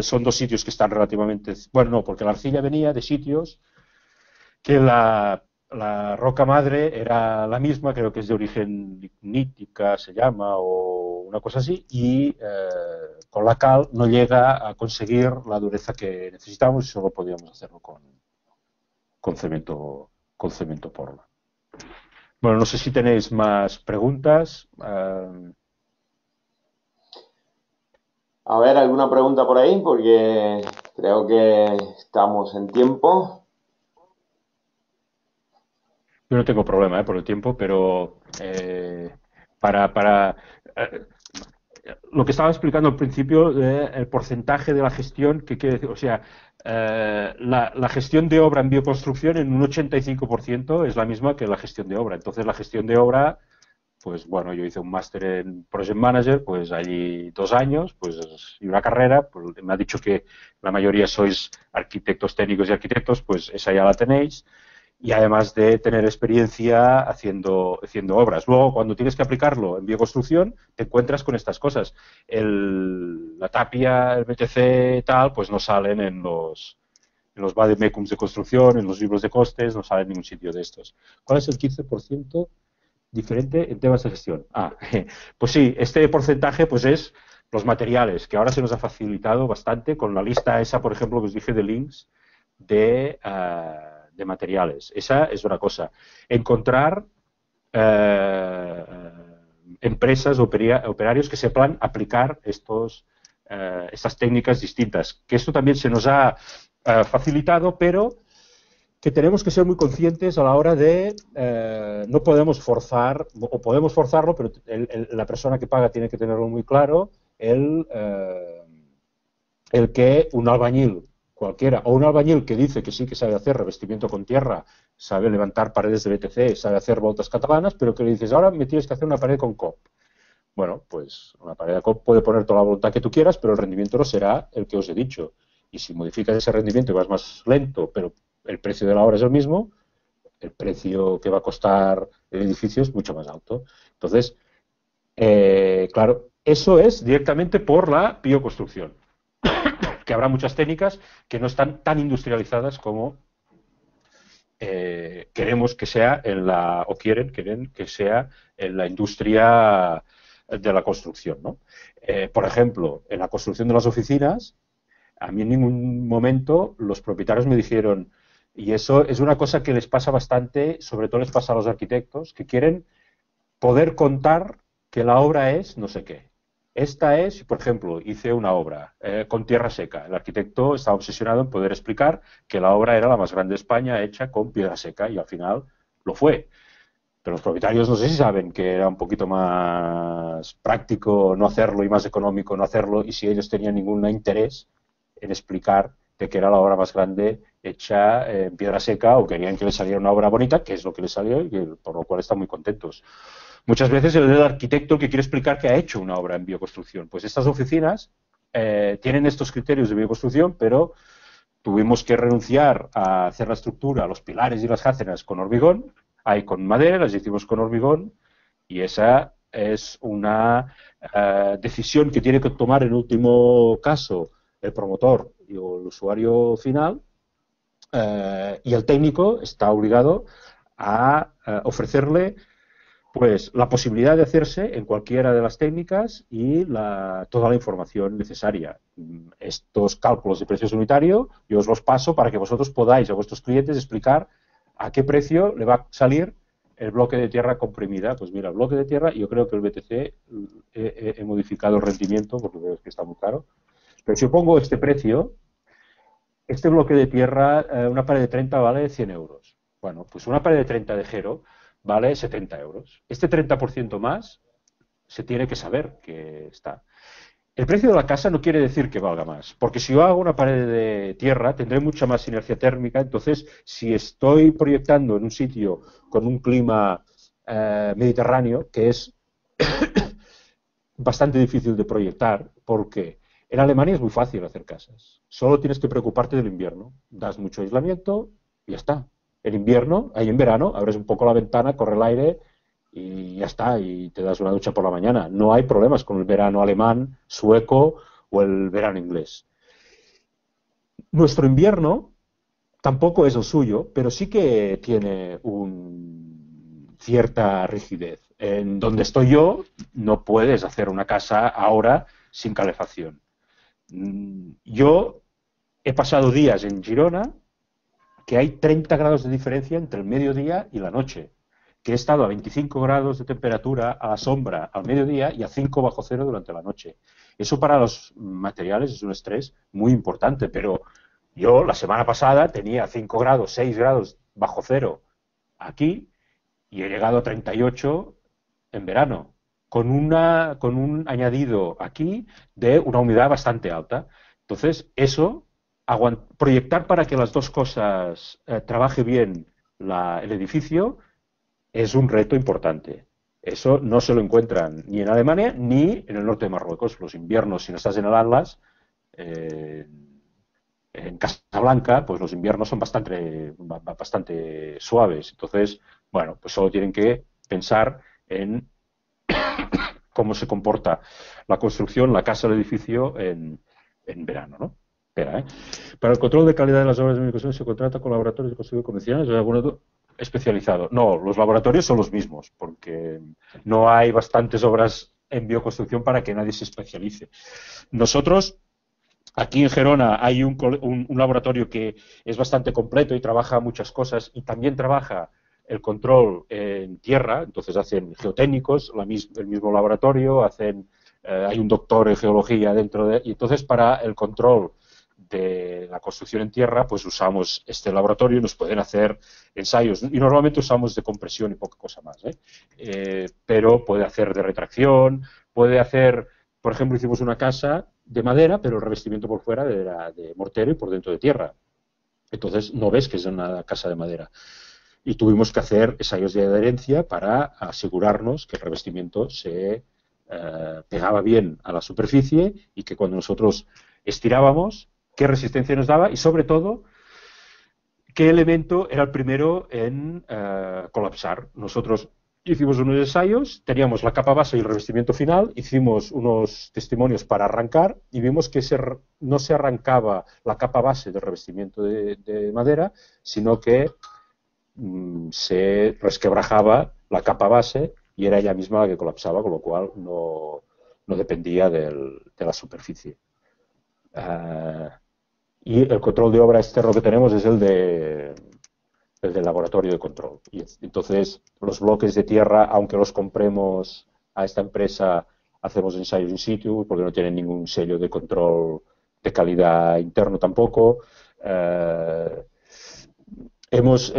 son dos sitios que están relativamente... Bueno, no, porque la arcilla venía de sitios que la roca madre era la misma, creo que es de origen lignítica, se llama, o una cosa así, y con la cal no llega a conseguir la dureza que necesitamos y solo podíamos hacerlo con cemento Portland. Bueno, no sé si tenéis más preguntas. A ver, ¿alguna pregunta por ahí? Porque creo que estamos en tiempo. Yo no tengo problema por el tiempo, pero para lo que estaba explicando al principio, el porcentaje de la gestión, que quiere decir, o sea, la gestión de obra en bioconstrucción en un 85% es la misma que la gestión de obra. Entonces, la gestión de obra, pues bueno, yo hice un máster en Project Manager, pues allí 2 años, pues y una carrera, pues me ha dicho que la mayoría sois arquitectos técnicos y arquitectos, pues esa ya la tenéis y además de tener experiencia haciendo obras. Luego, cuando tienes que aplicarlo en bioconstrucción, te encuentras con estas cosas. La tapia, el BTC tal, pues no salen en los vademecums de construcción, en los libros de costes, no sale en ningún sitio de estos. ¿Cuál es el 15% diferente en temas de gestión? Pues sí, este porcentaje pues es los materiales, que ahora se nos ha facilitado bastante con la lista esa, por ejemplo, que os dije de links de materiales. Esa es una cosa. Encontrar empresas, operarios que sepan aplicar estas técnicas distintas. Que esto también se nos ha facilitado, pero que tenemos que ser muy conscientes a la hora de no podemos forzar, o podemos forzarlo, pero la persona que paga tiene que tenerlo muy claro, el que un albañil cualquiera, o un albañil que dice que sí que sabe hacer revestimiento con tierra, sabe levantar paredes de BTC, sabe hacer voltas catalanas, pero que le dices, ahora me tienes que hacer una pared con COP. Bueno, pues una pared de COP puede poner toda la voluntad que tú quieras, pero el rendimiento no será el que os he dicho. Y si modificas ese rendimiento y vas más lento, pero el precio de la obra es el mismo, el precio que va a costar el edificio es mucho más alto. Entonces, claro, eso es directamente por la bioconstrucción. Que habrá muchas técnicas que no están tan industrializadas como queremos que sea quieren que sea en la industria de la construcción, ¿no? Por ejemplo, en la construcción de las oficinas, a mí en ningún momento los propietarios me dijeron, y eso es una cosa que les pasa bastante, sobre todo les pasa a los arquitectos, que quieren poder contar que la obra es no sé qué. Esta es, por ejemplo, hice una obra con tierra seca. El arquitecto estaba obsesionado en poder explicar que la obra era la más grande de España hecha con piedra seca y al final lo fue. Pero los propietarios no sé si saben que era un poquito más práctico no hacerlo y más económico no hacerlo y si ellos tenían ningún interés en explicar de que era la obra más grande hecha en piedra seca o querían que les saliera una obra bonita, que es lo que les salió y por lo cual están muy contentos. Muchas veces el arquitecto el que quiere explicar que ha hecho una obra en bioconstrucción. Pues estas oficinas tienen estos criterios de bioconstrucción, pero tuvimos que renunciar a hacer la estructura, los pilares y las jácenas con hormigón, con madera, las hicimos con hormigón, y esa es una decisión que tiene que tomar en último caso el promotor o el usuario final, y el técnico está obligado a ofrecerle Pues la posibilidad de hacerse en cualquiera de las técnicas y toda la información necesaria. Estos cálculos de precios unitario yo os los paso para que vosotros podáis a vuestros clientes explicar a qué precio le va a salir el bloque de tierra comprimida. Pues mira, el bloque de tierra, yo creo que el BTC he modificado el rendimiento porque veo que está muy caro. Pero si yo pongo este precio, este bloque de tierra, una pared de 30 vale 100 euros. Bueno, pues una pared de 30 de Gero vale 70 euros. Este 30% más se tiene que saber que está. El precio de la casa no quiere decir que valga más, porque si yo hago una pared de tierra tendré mucha más inercia térmica, entonces si estoy proyectando en un sitio con un clima mediterráneo, que es bastante difícil de proyectar, porque en Alemania es muy fácil hacer casas, solo tienes que preocuparte del invierno, das mucho aislamiento y ya está. En invierno, ahí en verano, abres un poco la ventana, corre el aire y ya está, y te das una ducha por la mañana. No hay problemas con el verano alemán, sueco o el verano inglés. Nuestro invierno tampoco es el suyo, pero sí que tiene cierta rigidez. En donde estoy yo, no puedes hacer una casa ahora sin calefacción. Yo he pasado días en Girona que hay 30 grados de diferencia entre el mediodía y la noche, que he estado a 25 grados de temperatura a la sombra al mediodía y a 5 bajo cero durante la noche. Eso para los materiales es un estrés muy importante, pero yo la semana pasada tenía 5 grados, 6 grados bajo cero aquí y he llegado a 38 en verano, con un añadido aquí de una humedad bastante alta. Entonces, eso, proyectar para que las dos cosas trabaje bien el edificio es un reto importante. Eso no se lo encuentran ni en Alemania ni en el norte de Marruecos. Los inviernos, si no estás en el Atlas, eh, en Casablanca, pues los inviernos son bastante suaves. Entonces, bueno, pues solo tienen que pensar en cómo se comporta la construcción, la casa, el edificio en verano, ¿no? Espera, ¿eh? Para el control de calidad de las obras de construcción se contrata con laboratorios de construcción convencionales o alguno especializado. No, los laboratorios son los mismos, porque no hay bastantes obras en bioconstrucción para que nadie se especialice. Nosotros, aquí en Gerona, hay un laboratorio que es bastante completo y trabaja muchas cosas y también trabaja el control en tierra, entonces hacen geotécnicos, el mismo laboratorio, hay un doctor en geología dentro y entonces para el control de la construcción en tierra, pues usamos este laboratorio y nos pueden hacer ensayos. Y normalmente usamos de compresión y poca cosa más, pero puede hacer de retracción, puede hacer, por ejemplo, hicimos una casa de madera, pero el revestimiento por fuera era de mortero y por dentro de tierra. Entonces no ves que es una casa de madera. Y tuvimos que hacer ensayos de adherencia para asegurarnos que el revestimiento se pegaba bien a la superficie y que cuando nosotros estirábamos, qué resistencia nos daba y sobre todo qué elemento era el primero en colapsar. Nosotros hicimos unos ensayos, teníamos la capa base y el revestimiento final, hicimos unos testimonios para arrancar y vimos que no se arrancaba la capa base del revestimiento de madera, sino que se resquebrajaba la capa base y era ella misma la que colapsaba, con lo cual no dependía de la superficie. Y el control de obra externo que tenemos es el del laboratorio de control. Y entonces, los bloques de tierra, aunque los compremos a esta empresa, hacemos ensayos in situ, porque no tienen ningún sello de control de calidad interno tampoco. Hemos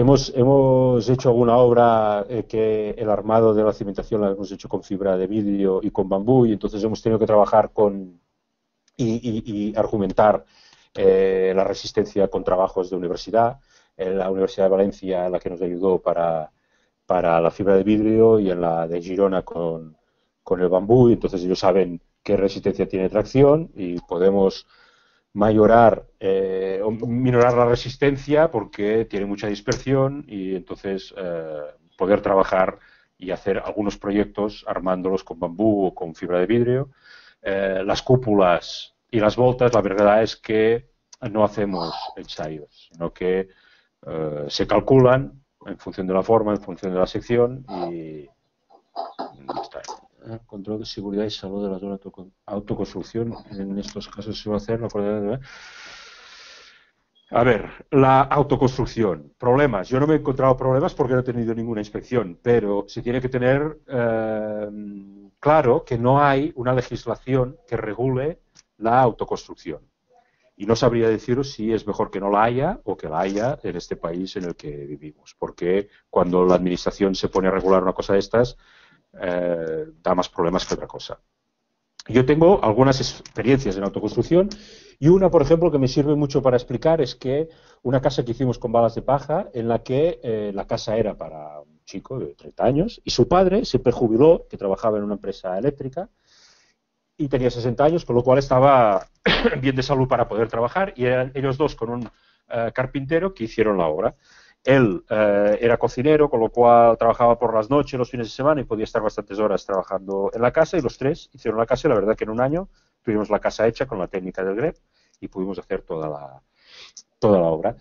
hecho alguna obra que el armado de la cimentación la hemos hecho con fibra de vidrio y con bambú, y entonces hemos tenido que trabajar y argumentar la resistencia con trabajos de universidad. En la Universidad de Valencia, la que nos ayudó para la fibra de vidrio, y en la de Girona con el bambú, y entonces ellos saben qué resistencia tiene tracción y podemos o minorar la resistencia porque tiene mucha dispersión y entonces poder trabajar y hacer algunos proyectos armándolos con bambú o con fibra de vidrio. Las cúpulas y las voltas, la verdad es que no hacemos ensayos, sino que se calculan en función de la forma, en función de la sección ¿Dónde está? Control de seguridad y salud de la zona de autoconstrucción. En estos casos se va a hacer a ver, la autoconstrucción. Problemas. Yo no me he encontrado problemas porque no he tenido ninguna inspección, pero se tiene que tener claro que no hay una legislación que regule la autoconstrucción. Y no sabría deciros si es mejor que no la haya o que la haya en este país en el que vivimos. Porque cuando la administración se pone a regular una cosa de estas, da más problemas que otra cosa. Yo tengo algunas experiencias en autoconstrucción y una, por ejemplo, que me sirve mucho para explicar es que una casa que hicimos con balas de paja en la que la casa era para un chico de 30 años y su padre se prejubiló, que trabajaba en una empresa eléctrica y tenía 60 años, con lo cual estaba bien de salud para poder trabajar y eran ellos dos con un carpintero que hicieron la obra. Él era cocinero, con lo cual trabajaba por las noches, los fines de semana y podía estar bastantes horas trabajando en la casa y los tres hicieron la casa y la verdad que en un año tuvimos la casa hecha con la técnica del GREP y pudimos hacer toda la obra.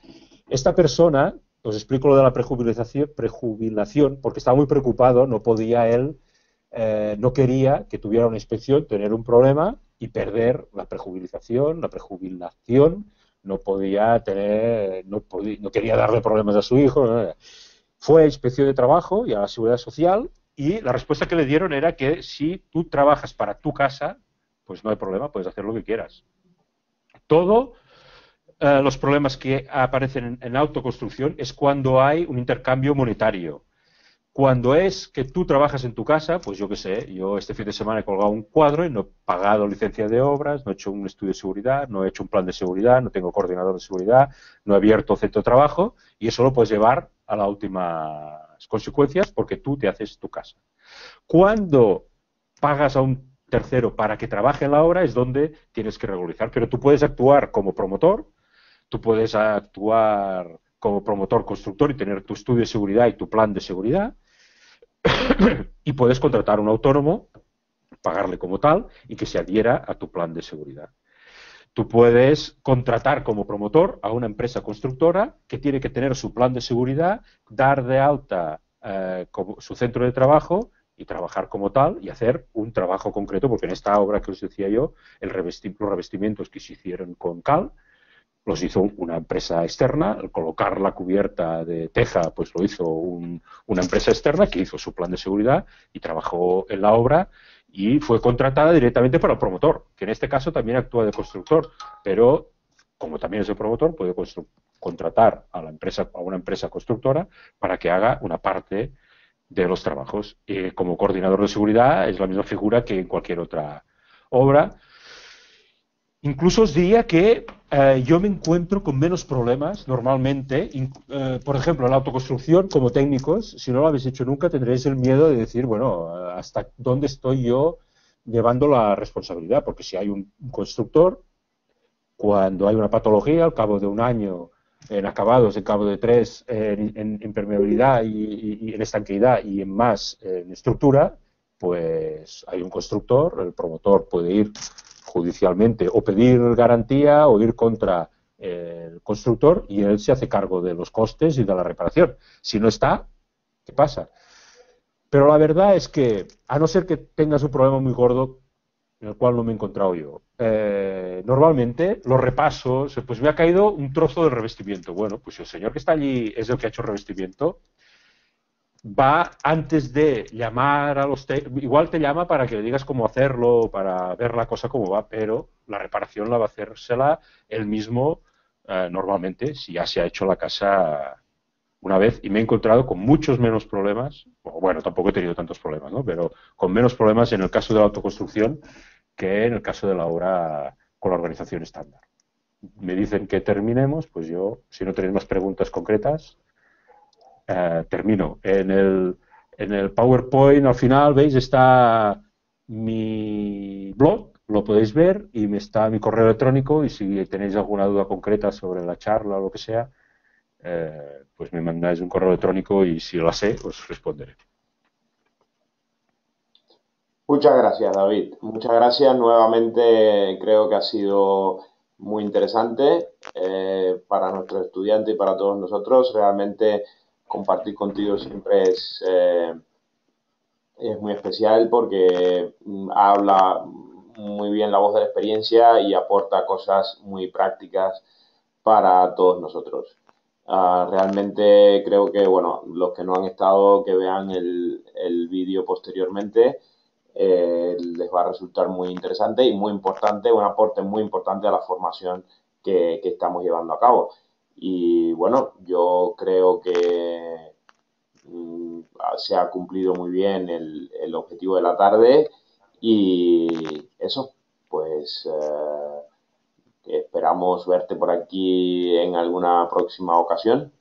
Esta persona, os explico lo de la prejubilación porque estaba muy preocupado, no podía él, no quería que tuviera una inspección, tener un problema y perder la prejubilación, no podía tener, no quería darle problemas a su hijo. Fue a inspección de trabajo y a la seguridad social y la respuesta que le dieron era que si tú trabajas para tu casa, pues no hay problema, puedes hacer lo que quieras. Todo los problemas que aparecen en autoconstrucción es cuando hay un intercambio monetario. Cuando es que tú trabajas en tu casa, pues yo qué sé, yo este fin de semana he colgado un cuadro y no he pagado licencia de obras, no he hecho un estudio de seguridad, no he hecho un plan de seguridad, no tengo coordinador de seguridad, no he abierto centro de trabajo y eso lo puedes llevar a las últimas consecuencias porque tú te haces tu casa. Cuando pagas a un tercero para que trabaje en la obra es donde tienes que regularizar, pero tú puedes actuar como promotor, tú puedes actuar como promotor constructor y tener tu estudio de seguridad y tu plan de seguridad y puedes contratar a un autónomo, pagarle como tal y que se adhiera a tu plan de seguridad. Tú puedes contratar como promotor a una empresa constructora que tiene que tener su plan de seguridad, dar de alta como su centro de trabajo y trabajar como tal y hacer un trabajo concreto, porque en esta obra que os decía yo, los revestimientos que se hicieron con cal los hizo una empresa externa, el colocar la cubierta de teja pues lo hizo una empresa externa que hizo su plan de seguridad y trabajó en la obra y fue contratada directamente para el promotor, que en este caso también actúa de constructor, pero como también es el promotor puede contratar a una empresa constructora para que haga una parte de los trabajos. Como coordinador de seguridad es la misma figura que en cualquier otra obra. Incluso os diría que yo me encuentro con menos problemas normalmente. Por ejemplo, en la autoconstrucción, como técnicos, si no lo habéis hecho nunca, tendréis el miedo de decir, bueno, ¿hasta dónde estoy yo llevando la responsabilidad? Porque si hay un constructor, cuando hay una patología, al cabo de un año en acabados, al cabo de 3 en impermeabilidad y en estanqueidad y en más en estructura, pues hay un constructor, el promotor puede ir judicialmente o pedir garantía o ir contra el constructor y él se hace cargo de los costes y de la reparación. Si no está, ¿qué pasa? Pero la verdad es que, a no ser que tengas un problema muy gordo, en el cual no me he encontrado yo, normalmente los repasos, pues me ha caído un trozo de revestimiento. Bueno, pues si el señor que está allí es el que ha hecho el revestimiento, va antes de llamar a los igual te llama para que le digas cómo hacerlo, para ver la cosa cómo va, pero la reparación la va a hacérsela él mismo normalmente si ya se ha hecho la casa una vez y me he encontrado con muchos menos problemas, bueno, tampoco he tenido tantos problemas, ¿no? Pero con menos problemas en el caso de la autoconstrucción que en el caso de la obra con la organización estándar. Me dicen que terminemos, pues yo, si no tenéis más preguntas concretas, termino. En el PowerPoint al final, veis, está mi blog, lo podéis ver, y me está mi correo electrónico, y si tenéis alguna duda concreta sobre la charla o lo que sea, pues me mandáis un correo electrónico y si lo sé, os responderé. Muchas gracias, David. Muchas gracias. Nuevamente creo que ha sido muy interesante para nuestros estudiantes y para todos nosotros. Realmente compartir contigo siempre es muy especial porque habla muy bien la voz de la experiencia y aporta cosas muy prácticas para todos nosotros. Realmente creo que, bueno, los que no han estado, que vean el vídeo posteriormente, les va a resultar muy interesante y muy importante, un aporte muy importante a la formación que estamos llevando a cabo. Y bueno, yo creo que se ha cumplido muy bien el objetivo de la tarde y eso, pues esperamos verte por aquí en alguna próxima ocasión.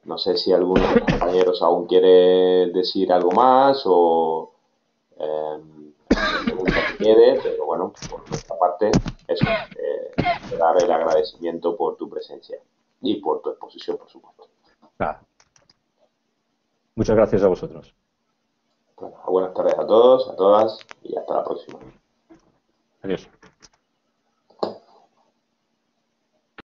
No sé si alguno de los compañeros aún quiere decir algo más o alguna pregunta que quede, pero bueno, por nuestra parte, eso, dar el agradecimiento por tu presencia y por tu exposición, por supuesto. Ah, muchas gracias a vosotros. Bueno, buenas tardes a todos, a todas y hasta la próxima. Adiós.